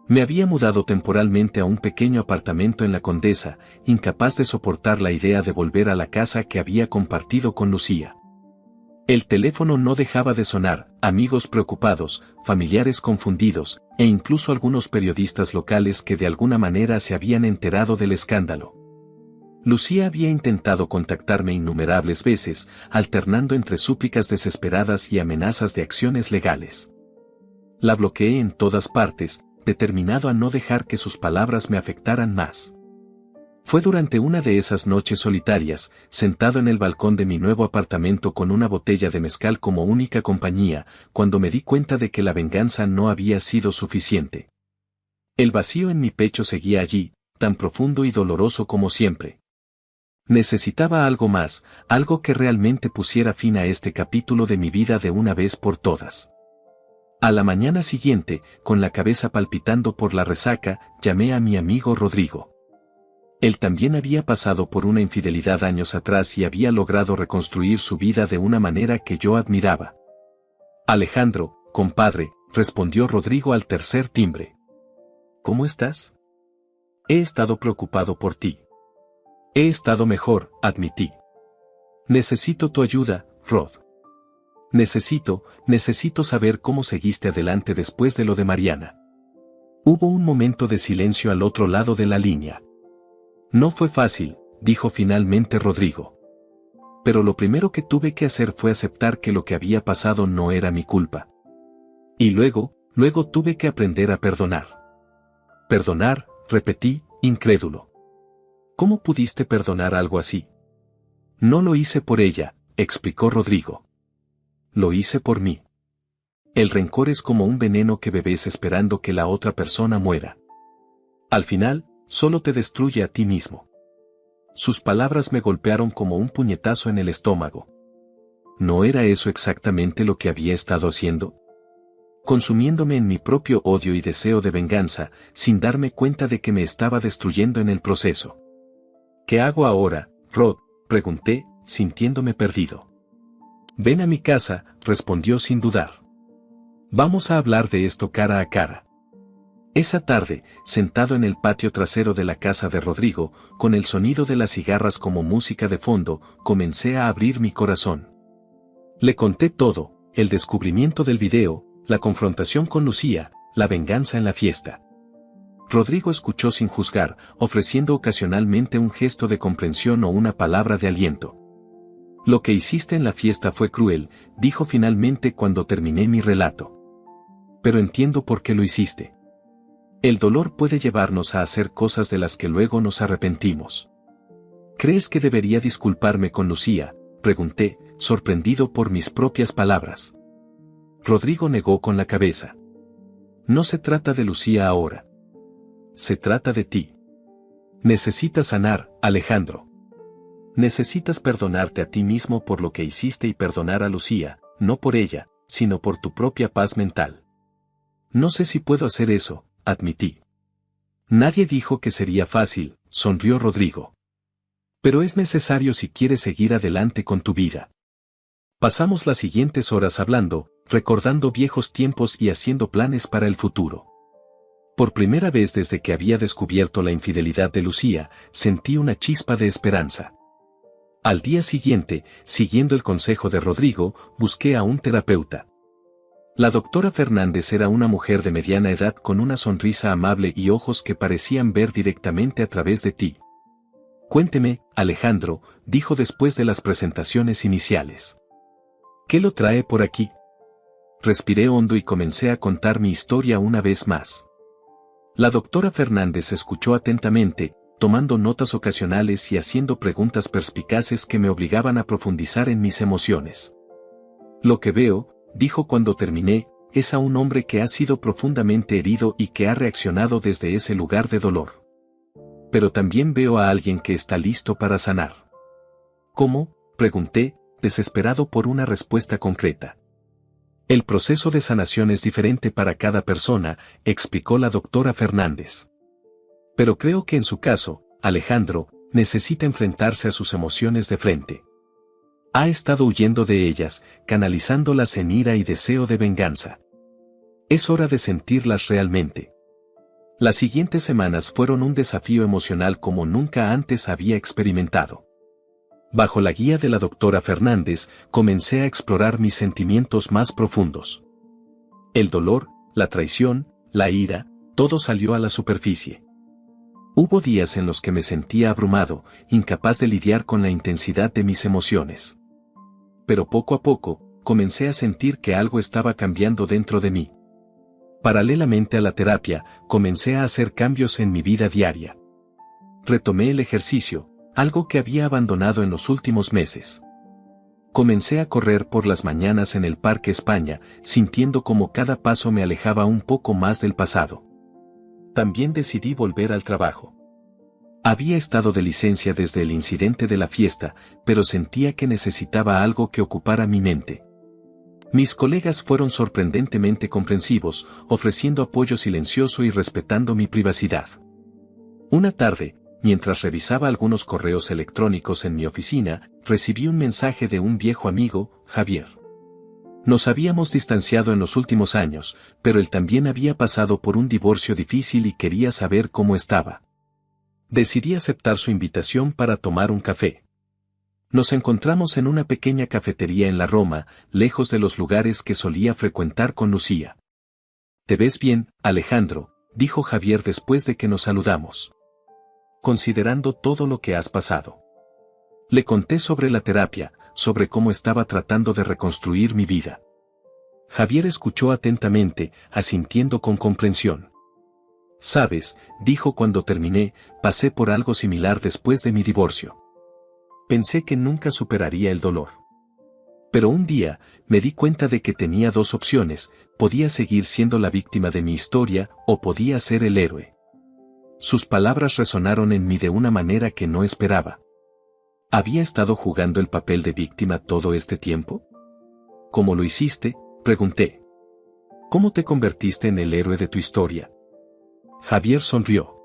S1: Me había mudado temporalmente a un pequeño apartamento en la Condesa, incapaz de soportar la idea de volver a la casa que había compartido con Lucía. El teléfono no dejaba de sonar, amigos preocupados, familiares confundidos, e incluso algunos periodistas locales que de alguna manera se habían enterado del escándalo. Lucía había intentado contactarme innumerables veces, alternando entre súplicas desesperadas y amenazas de acciones legales. La bloqueé en todas partes, determinado a no dejar que sus palabras me afectaran más. Fue durante una de esas noches solitarias, sentado en el balcón de mi nuevo apartamento con una botella de mezcal como única compañía, cuando me di cuenta de que la venganza no había sido suficiente. El vacío en mi pecho seguía allí, tan profundo y doloroso como siempre. Necesitaba algo más, algo que realmente pusiera fin a este capítulo de mi vida de una vez por todas. A la mañana siguiente, con la cabeza palpitando por la resaca, llamé a mi amigo Rodrigo. Él también había pasado por una infidelidad años atrás y había logrado reconstruir su vida de una manera que yo admiraba. Alejandro, compadre, respondió Rodrigo al tercer timbre. ¿Cómo estás? He estado preocupado por ti. He estado mejor, admití. Necesito tu ayuda, Rod. Necesito saber cómo seguiste adelante después de lo de Mariana. Hubo un momento de silencio al otro lado de la línea. No fue fácil, dijo finalmente Rodrigo. Pero lo primero que tuve que hacer fue aceptar que lo que había pasado no era mi culpa. Y luego tuve que aprender a perdonar. Perdonar, repetí, incrédulo. ¿Cómo pudiste perdonar algo así? No lo hice por ella, explicó Rodrigo. Lo hice por mí. El rencor es como un veneno que bebes esperando que la otra persona muera. Al final, solo te destruye a ti mismo. Sus palabras me golpearon como un puñetazo en el estómago. ¿No era eso exactamente lo que había estado haciendo? Consumiéndome en mi propio odio y deseo de venganza, sin darme cuenta de que me estaba destruyendo en el proceso. ¿Qué hago ahora, Rod?, pregunté, sintiéndome perdido. Ven a mi casa, respondió sin dudar. Vamos a hablar de esto cara a cara. Esa tarde, sentado en el patio trasero de la casa de Rodrigo, con el sonido de las cigarras como música de fondo, comencé a abrir mi corazón. Le conté todo, el descubrimiento del video, la confrontación con Lucía, la venganza en la fiesta. Rodrigo escuchó sin juzgar, ofreciendo ocasionalmente un gesto de comprensión o una palabra de aliento. Lo que hiciste en la fiesta fue cruel, dijo finalmente cuando terminé mi relato. Pero entiendo por qué lo hiciste. El dolor puede llevarnos a hacer cosas de las que luego nos arrepentimos. ¿Crees que debería disculparme con Lucía?, pregunté, sorprendido por mis propias palabras. Rodrigo negó con la cabeza. No se trata de Lucía ahora. Se trata de ti. Necesitas sanar, Alejandro. Necesitas perdonarte a ti mismo por lo que hiciste y perdonar a Lucía, no por ella, sino por tu propia paz mental. No sé si puedo hacer eso, admití. Nadie dijo que sería fácil, sonrió Rodrigo. Pero es necesario si quieres seguir adelante con tu vida. Pasamos las siguientes horas hablando, recordando viejos tiempos y haciendo planes para el futuro. Por primera vez desde que había descubierto la infidelidad de Lucía, sentí una chispa de esperanza. Al día siguiente, siguiendo el consejo de Rodrigo, busqué a un terapeuta. La doctora Fernández era una mujer de mediana edad con una sonrisa amable y ojos que parecían ver directamente a través de ti. Cuénteme, Alejandro, dijo después de las presentaciones iniciales. ¿Qué lo trae por aquí? Respiré hondo y comencé a contar mi historia una vez más. La doctora Fernández escuchó atentamente, tomando notas ocasionales y haciendo preguntas perspicaces que me obligaban a profundizar en mis emociones. Lo que veo, dijo cuando terminé, es a un hombre que ha sido profundamente herido y que ha reaccionado desde ese lugar de dolor. Pero también veo a alguien que está listo para sanar. ¿Cómo?, pregunté, desesperado por una respuesta concreta. El proceso de sanación es diferente para cada persona, explicó la doctora Fernández. Pero creo que en su caso, Alejandro, necesita enfrentarse a sus emociones de frente. Ha estado huyendo de ellas, canalizándolas en ira y deseo de venganza. Es hora de sentirlas realmente. Las siguientes semanas fueron un desafío emocional como nunca antes había experimentado. Bajo la guía de la doctora Fernández, comencé a explorar mis sentimientos más profundos. El dolor, la traición, la ira, todo salió a la superficie. Hubo días en los que me sentía abrumado, incapaz de lidiar con la intensidad de mis emociones. Pero poco a poco, comencé a sentir que algo estaba cambiando dentro de mí. Paralelamente a la terapia, comencé a hacer cambios en mi vida diaria. Retomé el ejercicio, algo que había abandonado en los últimos meses. Comencé a correr por las mañanas en el Parque España, sintiendo como cada paso me alejaba un poco más del pasado. También decidí volver al trabajo. Había estado de licencia desde el incidente de la fiesta, pero sentía que necesitaba algo que ocupara mi mente. Mis colegas fueron sorprendentemente comprensivos, ofreciendo apoyo silencioso y respetando mi privacidad. Una tarde, mientras revisaba algunos correos electrónicos en mi oficina, recibí un mensaje de un viejo amigo, Javier. Nos habíamos distanciado en los últimos años, pero él también había pasado por un divorcio difícil y quería saber cómo estaba. Decidí aceptar su invitación para tomar un café. Nos encontramos en una pequeña cafetería en la Roma, lejos de los lugares que solía frecuentar con Lucía. «Te ves bien, Alejandro», dijo Javier después de que nos saludamos. «Considerando todo lo que has pasado». Le conté sobre la terapia, sobre cómo estaba tratando de reconstruir mi vida. Javier escuchó atentamente, asintiendo con comprensión. «Sabes», dijo cuando terminé, «pasé por algo similar después de mi divorcio. Pensé que nunca superaría el dolor. Pero un día, me di cuenta de que tenía dos opciones: podía seguir siendo la víctima de mi historia, o podía ser el héroe». Sus palabras resonaron en mí de una manera que no esperaba. ¿Había estado jugando el papel de víctima todo este tiempo? ¿Cómo lo hiciste?, pregunté. ¿Cómo te convertiste en el héroe de tu historia? Javier sonrió.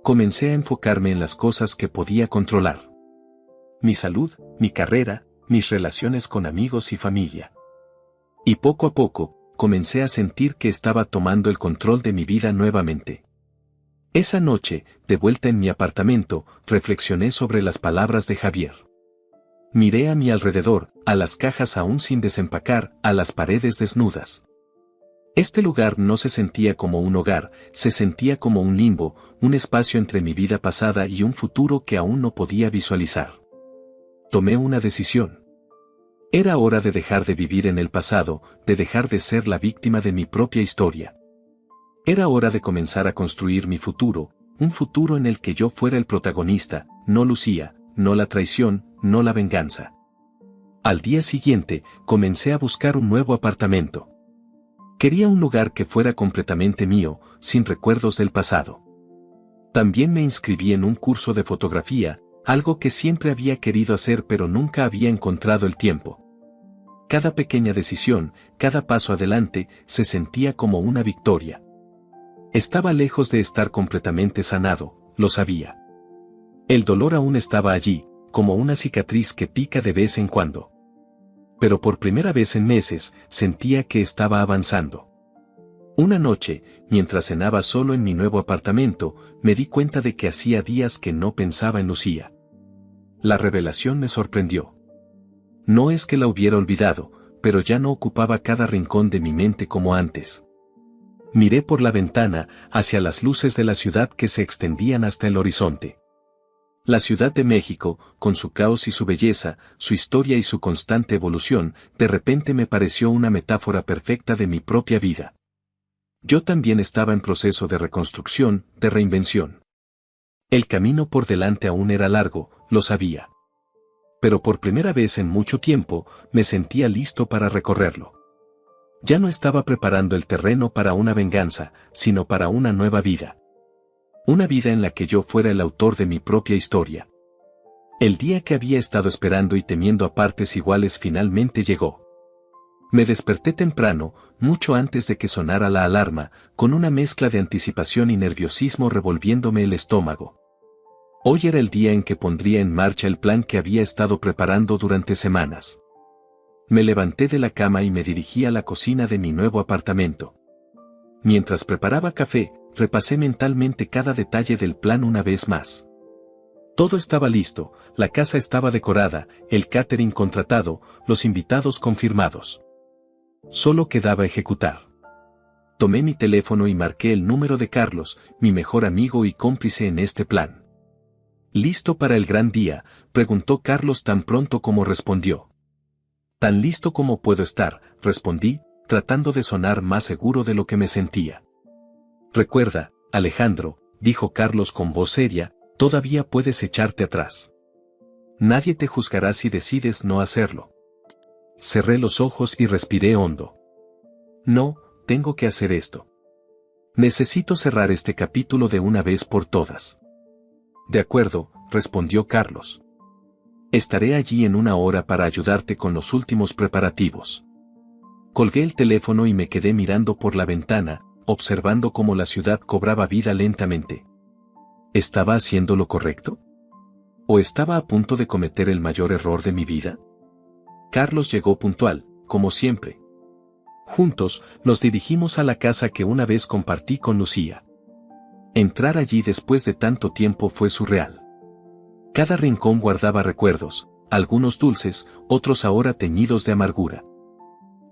S1: Comencé a enfocarme en las cosas que podía controlar. Mi salud, mi carrera, mis relaciones con amigos y familia. Y poco a poco, comencé a sentir que estaba tomando el control de mi vida nuevamente. Esa noche, de vuelta en mi apartamento, reflexioné sobre las palabras de Javier. Miré a mi alrededor, a las cajas aún sin desempacar, a las paredes desnudas. Este lugar no se sentía como un hogar, se sentía como un limbo, un espacio entre mi vida pasada y un futuro que aún no podía visualizar. Tomé una decisión. Era hora de dejar de vivir en el pasado, de dejar de ser la víctima de mi propia historia. Era hora de comenzar a construir mi futuro, un futuro en el que yo fuera el protagonista, no Lucía, no la traición, no la venganza. Al día siguiente, comencé a buscar un nuevo apartamento. Quería un lugar que fuera completamente mío, sin recuerdos del pasado. También me inscribí en un curso de fotografía, algo que siempre había querido hacer pero nunca había encontrado el tiempo. Cada pequeña decisión, cada paso adelante, se sentía como una victoria. Estaba lejos de estar completamente sanado, lo sabía. El dolor aún estaba allí, como una cicatriz que pica de vez en cuando. Pero por primera vez en meses, sentía que estaba avanzando. Una noche, mientras cenaba solo en mi nuevo apartamento, me di cuenta de que hacía días que no pensaba en Lucía. La revelación me sorprendió. No es que la hubiera olvidado, pero ya no ocupaba cada rincón de mi mente como antes. Miré por la ventana, hacia las luces de la ciudad que se extendían hasta el horizonte. La Ciudad de México, con su caos y su belleza, su historia y su constante evolución, de repente me pareció una metáfora perfecta de mi propia vida. Yo también estaba en proceso de reconstrucción, de reinvención. El camino por delante aún era largo, lo sabía. Pero por primera vez en mucho tiempo, me sentía listo para recorrerlo. Ya no estaba preparando el terreno para una venganza, sino para una nueva vida. Una vida en la que yo fuera el autor de mi propia historia. El día que había estado esperando y temiendo a partes iguales finalmente llegó. Me desperté temprano, mucho antes de que sonara la alarma, con una mezcla de anticipación y nerviosismo revolviéndome el estómago. Hoy era el día en que pondría en marcha el plan que había estado preparando durante semanas. Me levanté de la cama y me dirigí a la cocina de mi nuevo apartamento. Mientras preparaba café, repasé mentalmente cada detalle del plan una vez más. Todo estaba listo, la casa estaba decorada, el catering contratado, los invitados confirmados. Solo quedaba ejecutar. Tomé mi teléfono y marqué el número de Carlos, mi mejor amigo y cómplice en este plan. ¿Listo para el gran día?, preguntó Carlos tan pronto como respondió. Tan listo como puedo estar, respondí, tratando de sonar más seguro de lo que me sentía. Recuerda, Alejandro, dijo Carlos con voz seria, todavía puedes echarte atrás. Nadie te juzgará si decides no hacerlo. Cerré los ojos y respiré hondo. No, tengo que hacer esto. Necesito cerrar este capítulo de una vez por todas. De acuerdo, respondió Carlos. Estaré allí en una hora para ayudarte con los últimos preparativos. Colgué el teléfono y me quedé mirando por la ventana, observando cómo la ciudad cobraba vida lentamente. ¿Estaba haciendo lo correcto? ¿O estaba a punto de cometer el mayor error de mi vida? Carlos llegó puntual, como siempre. Juntos, nos dirigimos a la casa que una vez compartí con Lucía. Entrar allí después de tanto tiempo fue surreal. Cada rincón guardaba recuerdos, algunos dulces, otros ahora teñidos de amargura.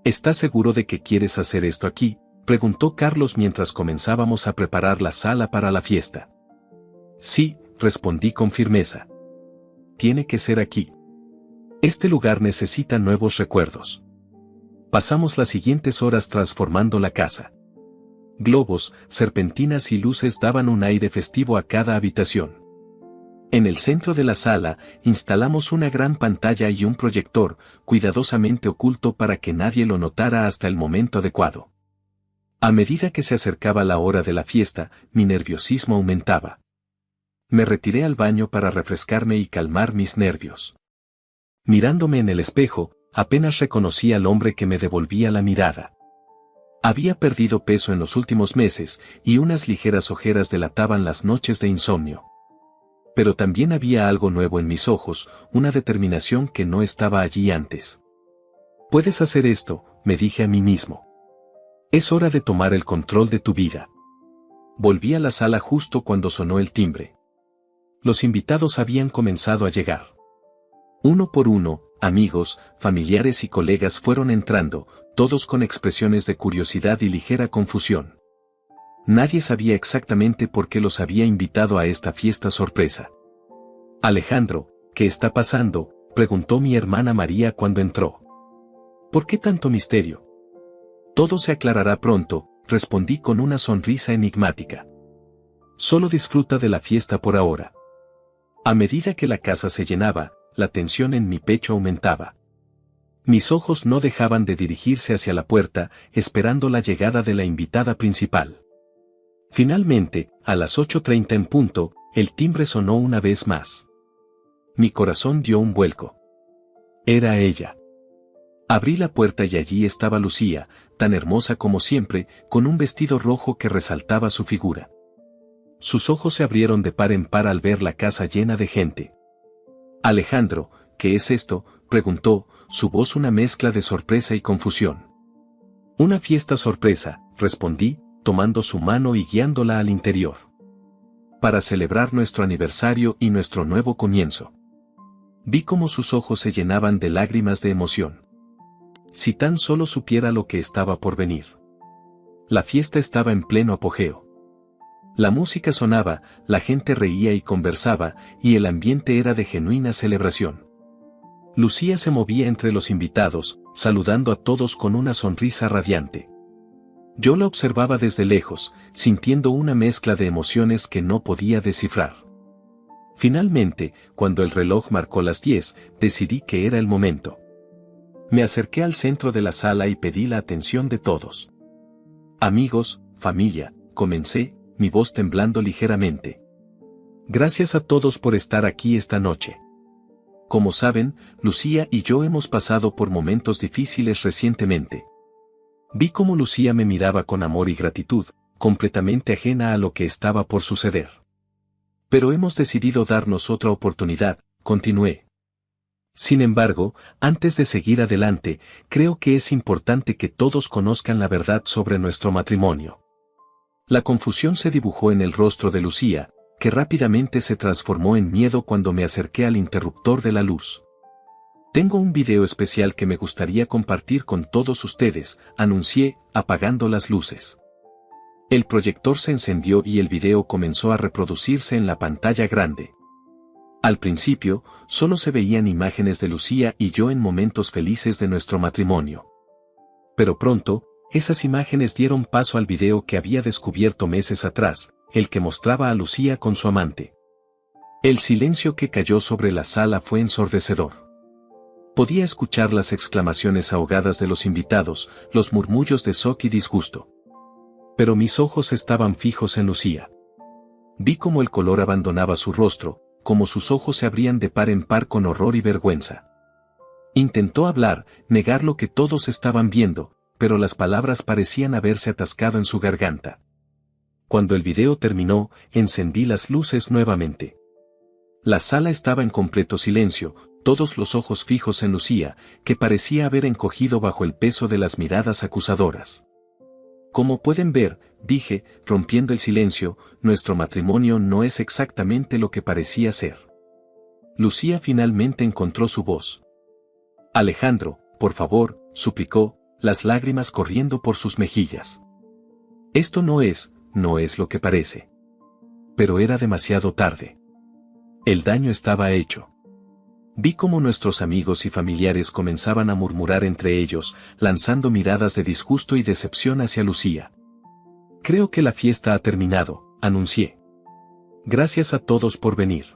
S1: ¿Estás seguro de que quieres hacer esto aquí?, preguntó Carlos mientras comenzábamos a preparar la sala para la fiesta. Sí, respondí con firmeza. Tiene que ser aquí. Este lugar necesita nuevos recuerdos. Pasamos las siguientes horas transformando la casa. Globos, serpentinas y luces daban un aire festivo a cada habitación. En el centro de la sala, instalamos una gran pantalla y un proyector, cuidadosamente oculto para que nadie lo notara hasta el momento adecuado. A medida que se acercaba la hora de la fiesta, mi nerviosismo aumentaba. Me retiré al baño para refrescarme y calmar mis nervios. Mirándome en el espejo, apenas reconocí al hombre que me devolvía la mirada. Había perdido peso en los últimos meses, y unas ligeras ojeras delataban las noches de insomnio. Pero también había algo nuevo en mis ojos, una determinación que no estaba allí antes. Puedes hacer esto, me dije a mí mismo. Es hora de tomar el control de tu vida. Volví a la sala justo cuando sonó el timbre. Los invitados habían comenzado a llegar. Uno por uno, amigos, familiares y colegas fueron entrando, todos con expresiones de curiosidad y ligera confusión. Nadie sabía exactamente por qué los había invitado a esta fiesta sorpresa. Alejandro, ¿qué está pasando?, preguntó mi hermana María cuando entró. ¿Por qué tanto misterio? Todo se aclarará pronto, respondí con una sonrisa enigmática. Solo disfruta de la fiesta por ahora. A medida que la casa se llenaba, la tensión en mi pecho aumentaba. Mis ojos no dejaban de dirigirse hacia la puerta, esperando la llegada de la invitada principal. Finalmente, a las 8:30 en punto, el timbre sonó una vez más. Mi corazón dio un vuelco. Era ella. Abrí la puerta y allí estaba Lucía, tan hermosa como siempre, con un vestido rojo que resaltaba su figura. Sus ojos se abrieron de par en par al ver la casa llena de gente. Alejandro, ¿qué es esto?, preguntó, su voz una mezcla de sorpresa y confusión. Una fiesta sorpresa, respondí, tomando su mano y guiándola al interior. Para celebrar nuestro aniversario y nuestro nuevo comienzo. Vi cómo sus ojos se llenaban de lágrimas de emoción. Si tan solo supiera lo que estaba por venir. La fiesta estaba en pleno apogeo. La música sonaba, la gente reía y conversaba, y el ambiente era de genuina celebración. Lucía se movía entre los invitados, saludando a todos con una sonrisa radiante. Yo la observaba desde lejos, sintiendo una mezcla de emociones que no podía descifrar. Finalmente, cuando el reloj marcó las 10, decidí que era el momento. Me acerqué al centro de la sala y pedí la atención de todos. Amigos, familia, comencé, mi voz temblando ligeramente. Gracias a todos por estar aquí esta noche. Como saben, Lucía y yo hemos pasado por momentos difíciles recientemente. Vi cómo Lucía me miraba con amor y gratitud, completamente ajena a lo que estaba por suceder. Pero hemos decidido darnos otra oportunidad, continué. Sin embargo, antes de seguir adelante, creo que es importante que todos conozcan la verdad sobre nuestro matrimonio. La confusión se dibujó en el rostro de Lucía, que rápidamente se transformó en miedo cuando me acerqué al interruptor de la luz. Tengo un video especial que me gustaría compartir con todos ustedes, anuncié, apagando las luces. El proyector se encendió y el video comenzó a reproducirse en la pantalla grande. Al principio, solo se veían imágenes de Lucía y yo en momentos felices de nuestro matrimonio. Pero pronto, esas imágenes dieron paso al video que había descubierto meses atrás, el que mostraba a Lucía con su amante. El silencio que cayó sobre la sala fue ensordecedor. Podía escuchar las exclamaciones ahogadas de los invitados, los murmullos de shock y disgusto. Pero mis ojos estaban fijos en Lucía. Vi cómo el color abandonaba su rostro, cómo sus ojos se abrían de par en par con horror y vergüenza. Intentó hablar, negar lo que todos estaban viendo, pero las palabras parecían haberse atascado en su garganta. Cuando el video terminó, encendí las luces nuevamente. La sala estaba en completo silencio, todos los ojos fijos en Lucía, que parecía haber encogido bajo el peso de las miradas acusadoras. Como pueden ver, dije, rompiendo el silencio, nuestro matrimonio no es exactamente lo que parecía ser. Lucía finalmente encontró su voz. Alejandro, por favor, suplicó, las lágrimas corriendo por sus mejillas. Esto no es lo que parece. Pero era demasiado tarde. El daño estaba hecho. Vi cómo nuestros amigos y familiares comenzaban a murmurar entre ellos, lanzando miradas de disgusto y decepción hacia Lucía. Creo que la fiesta ha terminado, anuncié. Gracias a todos por venir.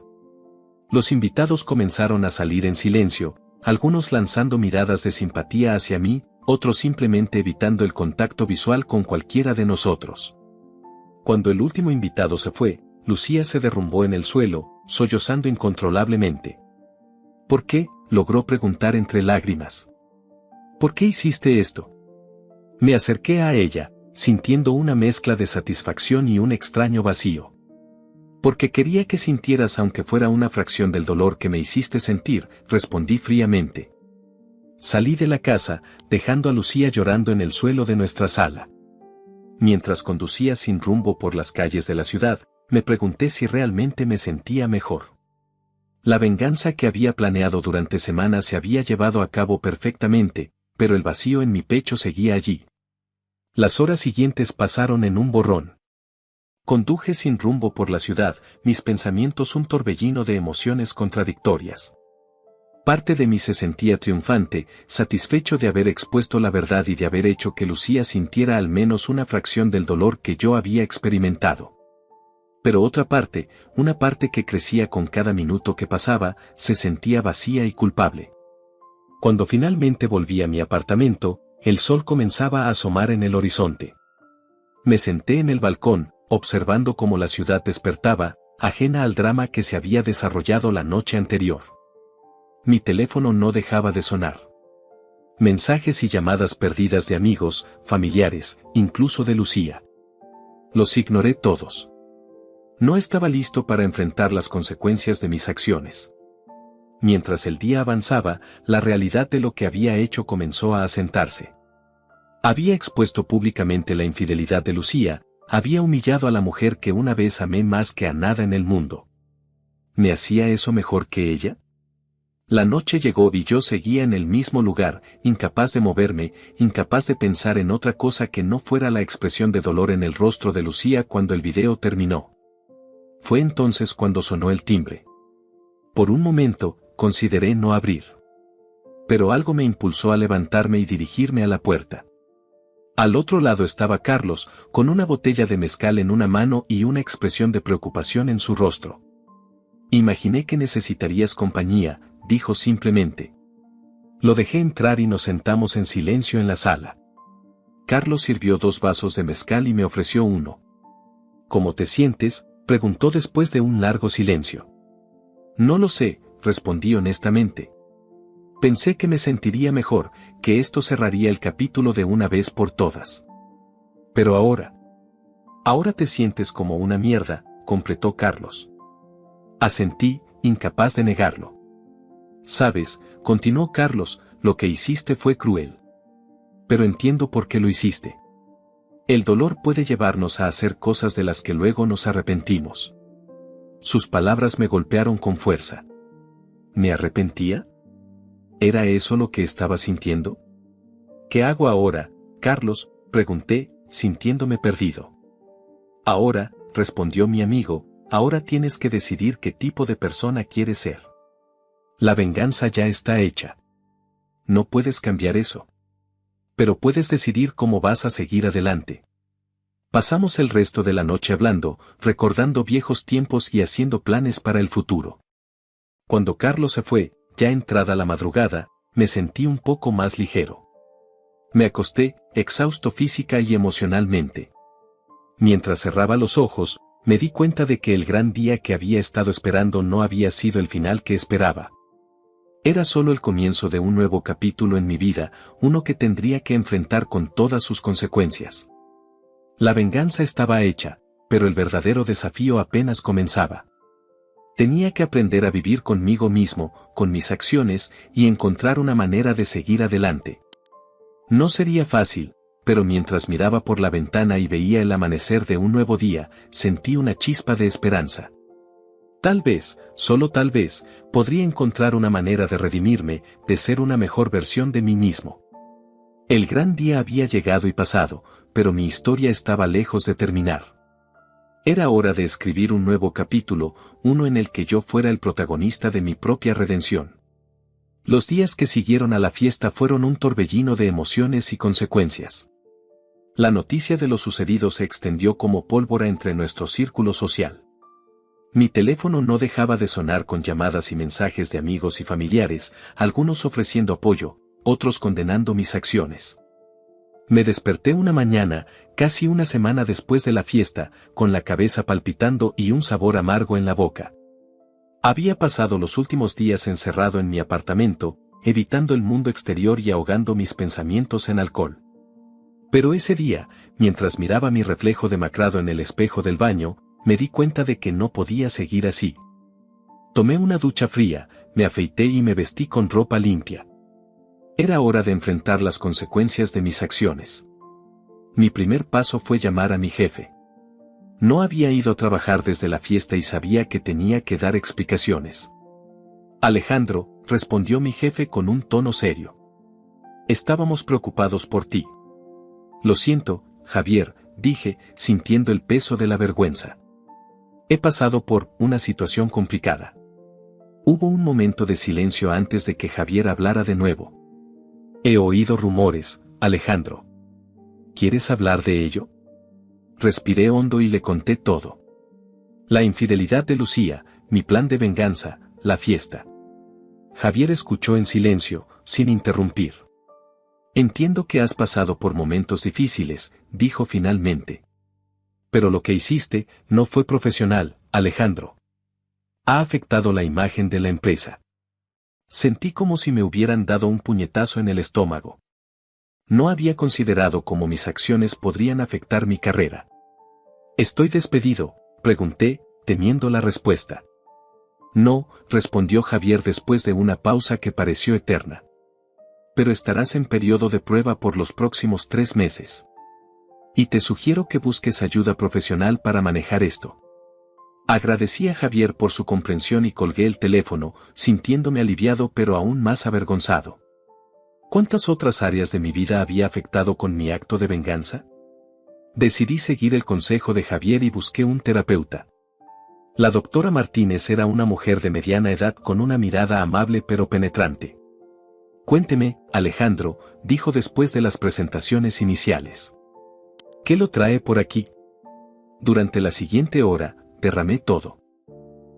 S1: Los invitados comenzaron a salir en silencio, algunos lanzando miradas de simpatía hacia mí, otros simplemente evitando el contacto visual con cualquiera de nosotros. Cuando el último invitado se fue, Lucía se derrumbó en el suelo, sollozando incontrolablemente. ¿Por qué?, logró preguntar entre lágrimas. ¿Por qué hiciste esto? Me acerqué a ella, sintiendo una mezcla de satisfacción y un extraño vacío. Porque quería que sintieras aunque fuera una fracción del dolor que me hiciste sentir, respondí fríamente. Salí de la casa, dejando a Lucía llorando en el suelo de nuestra sala. Mientras conducía sin rumbo por las calles de la ciudad, me pregunté si realmente me sentía mejor. La venganza que había planeado durante semanas se había llevado a cabo perfectamente, pero el vacío en mi pecho seguía allí. Las horas siguientes pasaron en un borrón. Conduje sin rumbo por la ciudad, mis pensamientos un torbellino de emociones contradictorias. Parte de mí se sentía triunfante, satisfecho de haber expuesto la verdad y de haber hecho que Lucía sintiera al menos una fracción del dolor que yo había experimentado. Pero otra parte, una parte que crecía con cada minuto que pasaba, se sentía vacía y culpable. Cuando finalmente volví a mi apartamento, el sol comenzaba a asomar en el horizonte. Me senté en el balcón, observando cómo la ciudad despertaba, ajena al drama que se había desarrollado la noche anterior. Mi teléfono no dejaba de sonar. Mensajes y llamadas perdidas de amigos, familiares, incluso de Lucía. Los ignoré todos. No estaba listo para enfrentar las consecuencias de mis acciones. Mientras el día avanzaba, la realidad de lo que había hecho comenzó a asentarse. Había expuesto públicamente la infidelidad de Lucía, había humillado a la mujer que una vez amé más que a nada en el mundo. ¿Me hacía eso mejor que ella? La noche llegó y yo seguía en el mismo lugar, incapaz de moverme, incapaz de pensar en otra cosa que no fuera la expresión de dolor en el rostro de Lucía cuando el video terminó. Fue entonces cuando sonó el timbre. Por un momento, consideré no abrir. Pero algo me impulsó a levantarme y dirigirme a la puerta. Al otro lado estaba Carlos, con una botella de mezcal en una mano y una expresión de preocupación en su rostro. Imaginé que necesitarías compañía, dijo simplemente. Lo dejé entrar y nos sentamos en silencio en la sala. Carlos sirvió 2 vasos de mezcal y me ofreció uno. ¿Cómo te sientes?, preguntó después de un largo silencio. No lo sé, respondí honestamente. Pensé que me sentiría mejor, que esto cerraría el capítulo de una vez por todas. Pero ahora te sientes como una mierda, completó Carlos. Asentí, incapaz de negarlo. Sabes, continuó Carlos, lo que hiciste fue cruel. Pero entiendo por qué lo hiciste. El dolor puede llevarnos a hacer cosas de las que luego nos arrepentimos. Sus palabras me golpearon con fuerza. ¿Me arrepentía? ¿Era eso lo que estaba sintiendo? ¿Qué hago ahora, Carlos?, pregunté, sintiéndome perdido. Ahora, respondió mi amigo, ahora tienes que decidir qué tipo de persona quieres ser. La venganza ya está hecha. No puedes cambiar eso. Pero puedes decidir cómo vas a seguir adelante. Pasamos el resto de la noche hablando, recordando viejos tiempos y haciendo planes para el futuro. Cuando Carlos se fue, ya entrada la madrugada, me sentí un poco más ligero. Me acosté, exhausto física y emocionalmente. Mientras cerraba los ojos, me di cuenta de que el gran día que había estado esperando no había sido el final que esperaba. Era solo el comienzo de un nuevo capítulo en mi vida, uno que tendría que enfrentar con todas sus consecuencias. La venganza estaba hecha, pero el verdadero desafío apenas comenzaba. Tenía que aprender a vivir conmigo mismo, con mis acciones, y encontrar una manera de seguir adelante. No sería fácil, pero mientras miraba por la ventana y veía el amanecer de un nuevo día, sentí una chispa de esperanza. Tal vez, solo tal vez, podría encontrar una manera de redimirme, de ser una mejor versión de mí mismo. El gran día había llegado y pasado, pero mi historia estaba lejos de terminar. Era hora de escribir un nuevo capítulo, uno en el que yo fuera el protagonista de mi propia redención. Los días que siguieron a la fiesta fueron un torbellino de emociones y consecuencias. La noticia de lo sucedido se extendió como pólvora entre nuestro círculo social. Mi teléfono no dejaba de sonar con llamadas y mensajes de amigos y familiares, algunos ofreciendo apoyo, otros condenando mis acciones. Me desperté una mañana, casi una semana después de la fiesta, con la cabeza palpitando y un sabor amargo en la boca. Había pasado los últimos días encerrado en mi apartamento, evitando el mundo exterior y ahogando mis pensamientos en alcohol. Pero ese día, mientras miraba mi reflejo demacrado en el espejo del baño, me di cuenta de que no podía seguir así. Tomé una ducha fría, me afeité y me vestí con ropa limpia. Era hora de enfrentar las consecuencias de mis acciones. Mi primer paso fue llamar a mi jefe. No había ido a trabajar desde la fiesta y sabía que tenía que dar explicaciones. Alejandro, respondió mi jefe con un tono serio. Estábamos preocupados por ti. Lo siento, Javier, dije, sintiendo el peso de la vergüenza. He pasado por una situación complicada. Hubo un momento de silencio antes de que Javier hablara de nuevo. He oído rumores, Alejandro. ¿Quieres hablar de ello? Respiré hondo y le conté todo. La infidelidad de Lucía, mi plan de venganza, la fiesta. Javier escuchó en silencio, sin interrumpir. Entiendo que has pasado por momentos difíciles, dijo finalmente. Pero lo que hiciste no fue profesional, Alejandro. Ha afectado la imagen de la empresa. Sentí como si me hubieran dado un puñetazo en el estómago. No había considerado cómo mis acciones podrían afectar mi carrera. ¿Estoy despedido?, pregunté, temiendo la respuesta. No, respondió Javier después de una pausa que pareció eterna. Pero estarás en periodo de prueba por los próximos 3 meses. Y te sugiero que busques ayuda profesional para manejar esto. Agradecí a Javier por su comprensión y colgué el teléfono, sintiéndome aliviado pero aún más avergonzado. ¿Cuántas otras áreas de mi vida había afectado con mi acto de venganza? Decidí seguir el consejo de Javier y busqué un terapeuta. La doctora Martínez era una mujer de mediana edad con una mirada amable pero penetrante. Cuénteme, Alejandro, dijo después de las presentaciones iniciales. ¿Qué lo trae por aquí? Durante la siguiente hora, derramé todo.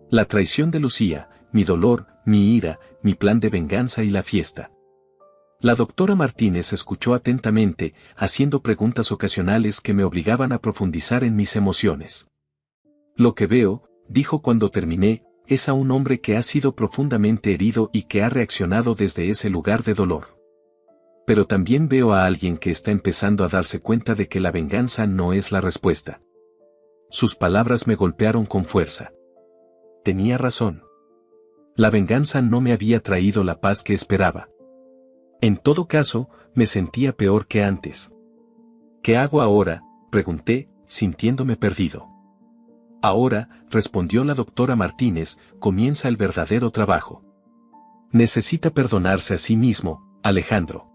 S1: La traición de Lucía, mi dolor, mi ira, mi plan de venganza y la fiesta. La doctora Martínez escuchó atentamente, haciendo preguntas ocasionales que me obligaban a profundizar en mis emociones. Lo que veo, dijo cuando terminé, es a un hombre que ha sido profundamente herido y que ha reaccionado desde ese lugar de dolor. Pero también veo a alguien que está empezando a darse cuenta de que la venganza no es la respuesta. Sus palabras me golpearon con fuerza. Tenía razón. La venganza no me había traído la paz que esperaba. En todo caso, me sentía peor que antes. ¿Qué hago ahora?, pregunté, sintiéndome perdido. Ahora, respondió la doctora Martínez, comienza el verdadero trabajo. Necesita perdonarse a sí mismo, Alejandro.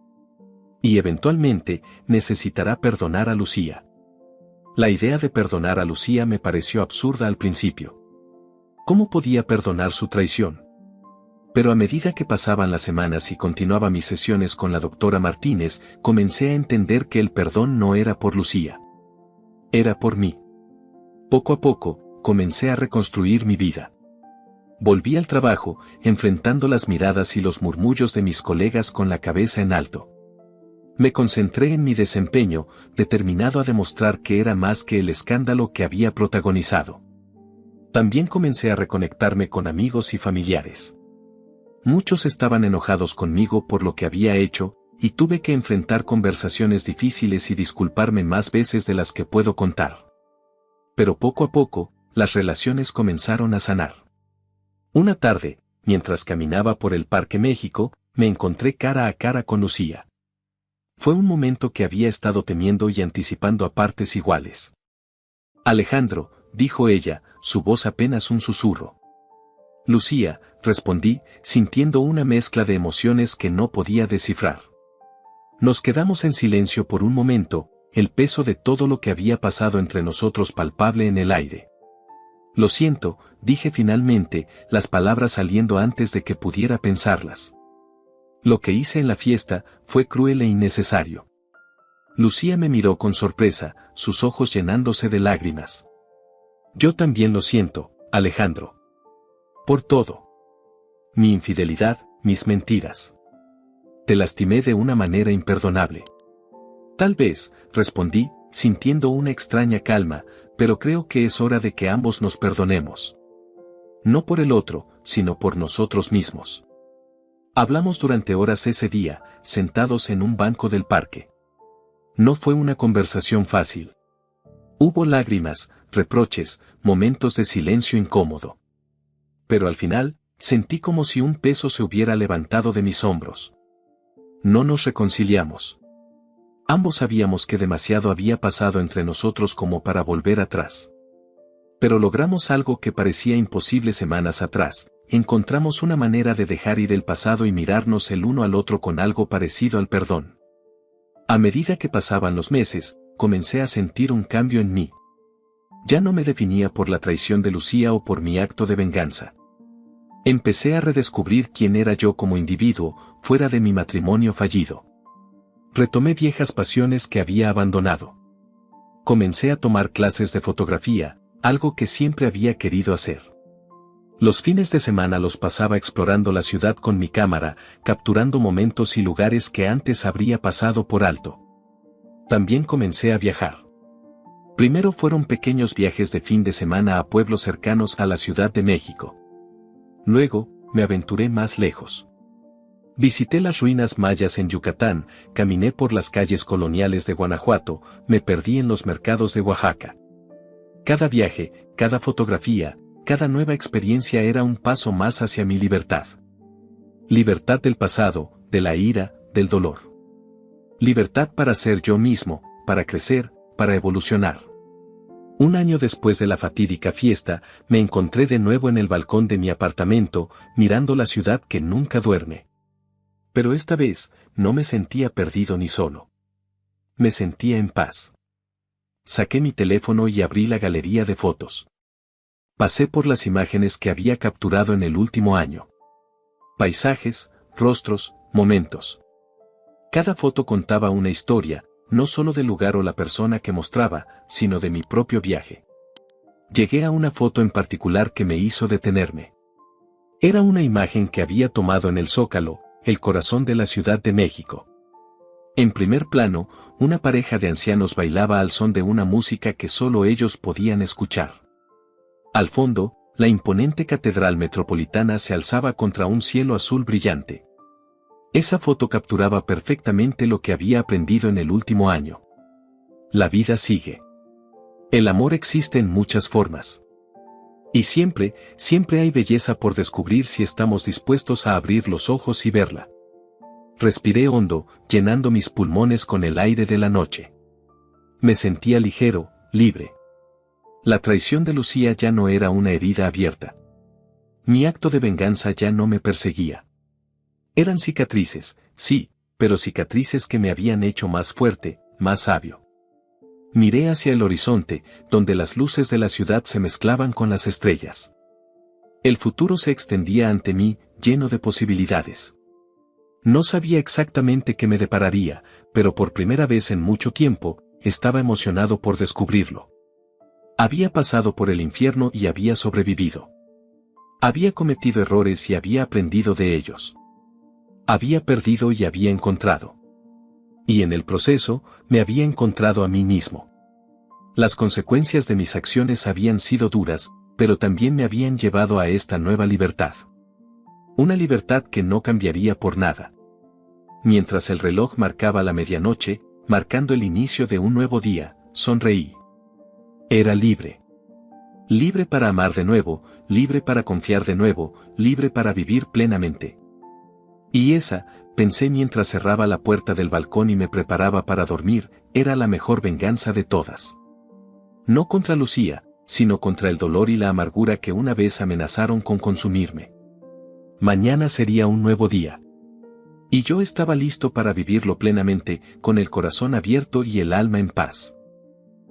S1: Y eventualmente, necesitará perdonar a Lucía. La idea de perdonar a Lucía me pareció absurda al principio. ¿Cómo podía perdonar su traición? Pero a medida que pasaban las semanas y continuaba mis sesiones con la doctora Martínez, comencé a entender que el perdón no era por Lucía. Era por mí. Poco a poco, comencé a reconstruir mi vida. Volví al trabajo, enfrentando las miradas y los murmullos de mis colegas con la cabeza en alto. Me concentré en mi desempeño, determinado a demostrar que era más que el escándalo que había protagonizado. También comencé a reconectarme con amigos y familiares. Muchos estaban enojados conmigo por lo que había hecho, y tuve que enfrentar conversaciones difíciles y disculparme más veces de las que puedo contar. Pero poco a poco, las relaciones comenzaron a sanar. Una tarde, mientras caminaba por el Parque México, me encontré cara a cara con Lucía. Fue un momento que había estado temiendo y anticipando a partes iguales. Alejandro, dijo ella, su voz apenas un susurro. Lucía, respondí, sintiendo una mezcla de emociones que no podía descifrar. Nos quedamos en silencio por un momento, el peso de todo lo que había pasado entre nosotros palpable en el aire. Lo siento, dije finalmente, las palabras saliendo antes de que pudiera pensarlas. Lo que hice en la fiesta fue cruel e innecesario. Lucía me miró con sorpresa, sus ojos llenándose de lágrimas. Yo también lo siento, Alejandro. Por todo. Mi infidelidad, mis mentiras. Te lastimé de una manera imperdonable. Tal vez, respondí, sintiendo una extraña calma, pero creo que es hora de que ambos nos perdonemos. No por el otro, sino por nosotros mismos. Hablamos durante horas ese día, sentados en un banco del parque. No fue una conversación fácil. Hubo lágrimas, reproches, momentos de silencio incómodo. Pero al final, sentí como si un peso se hubiera levantado de mis hombros. No nos reconciliamos. Ambos sabíamos que demasiado había pasado entre nosotros como para volver atrás. Pero logramos algo que parecía imposible semanas atrás, encontramos una manera de dejar ir el pasado y mirarnos el uno al otro con algo parecido al perdón. A medida que pasaban los meses, comencé a sentir un cambio en mí. Ya no me definía por la traición de Lucía o por mi acto de venganza. Empecé a redescubrir quién era yo como individuo, fuera de mi matrimonio fallido. Retomé viejas pasiones que había abandonado. Comencé a tomar clases de fotografía, algo que siempre había querido hacer. Los fines de semana los pasaba explorando la ciudad con mi cámara, capturando momentos y lugares que antes habría pasado por alto. También comencé a viajar. Primero fueron pequeños viajes de fin de semana a pueblos cercanos a la Ciudad de México. Luego, me aventuré más lejos. Visité las ruinas mayas en Yucatán, caminé por las calles coloniales de Guanajuato, me perdí en los mercados de Oaxaca. Cada viaje, cada fotografía, cada nueva experiencia era un paso más hacia mi libertad. Libertad del pasado, de la ira, del dolor. Libertad para ser yo mismo, para crecer, para evolucionar. Un año después de la fatídica fiesta, me encontré de nuevo en el balcón de mi apartamento, mirando la ciudad que nunca duerme. Pero esta vez, no me sentía perdido ni solo. Me sentía en paz. Saqué mi teléfono y abrí la galería de fotos. Pasé por las imágenes que había capturado en el último año. Paisajes, rostros, momentos. Cada foto contaba una historia, no solo del lugar o la persona que mostraba, sino de mi propio viaje. Llegué a una foto en particular que me hizo detenerme. Era una imagen que había tomado en el Zócalo, el corazón de la Ciudad de México. En primer plano, una pareja de ancianos bailaba al son de una música que solo ellos podían escuchar. Al fondo, la imponente catedral metropolitana se alzaba contra un cielo azul brillante. Esa foto capturaba perfectamente lo que había aprendido en el último año. La vida sigue. El amor existe en muchas formas. Y siempre, siempre hay belleza por descubrir si estamos dispuestos a abrir los ojos y verla. Respiré hondo, llenando mis pulmones con el aire de la noche. Me sentía ligero, libre. La traición de Lucía ya no era una herida abierta. Mi acto de venganza ya no me perseguía. Eran cicatrices, sí, pero cicatrices que me habían hecho más fuerte, más sabio. Miré hacia el horizonte, donde las luces de la ciudad se mezclaban con las estrellas. El futuro se extendía ante mí, lleno de posibilidades. No sabía exactamente qué me depararía, pero por primera vez en mucho tiempo, estaba emocionado por descubrirlo. Había pasado por el infierno y había sobrevivido. Había cometido errores y había aprendido de ellos. Había perdido y había encontrado. Y en el proceso, me había encontrado a mí mismo. Las consecuencias de mis acciones habían sido duras, pero también me habían llevado a esta nueva libertad. Una libertad que no cambiaría por nada. Mientras el reloj marcaba la medianoche, marcando el inicio de un nuevo día, sonreí. Era libre. Libre para amar de nuevo, libre para confiar de nuevo, libre para vivir plenamente. Y esa, pensé mientras cerraba la puerta del balcón y me preparaba para dormir, era la mejor venganza de todas. No contra Lucía, sino contra el dolor y la amargura que una vez amenazaron con consumirme. Mañana sería un nuevo día. Y yo estaba listo para vivirlo plenamente, con el corazón abierto y el alma en paz.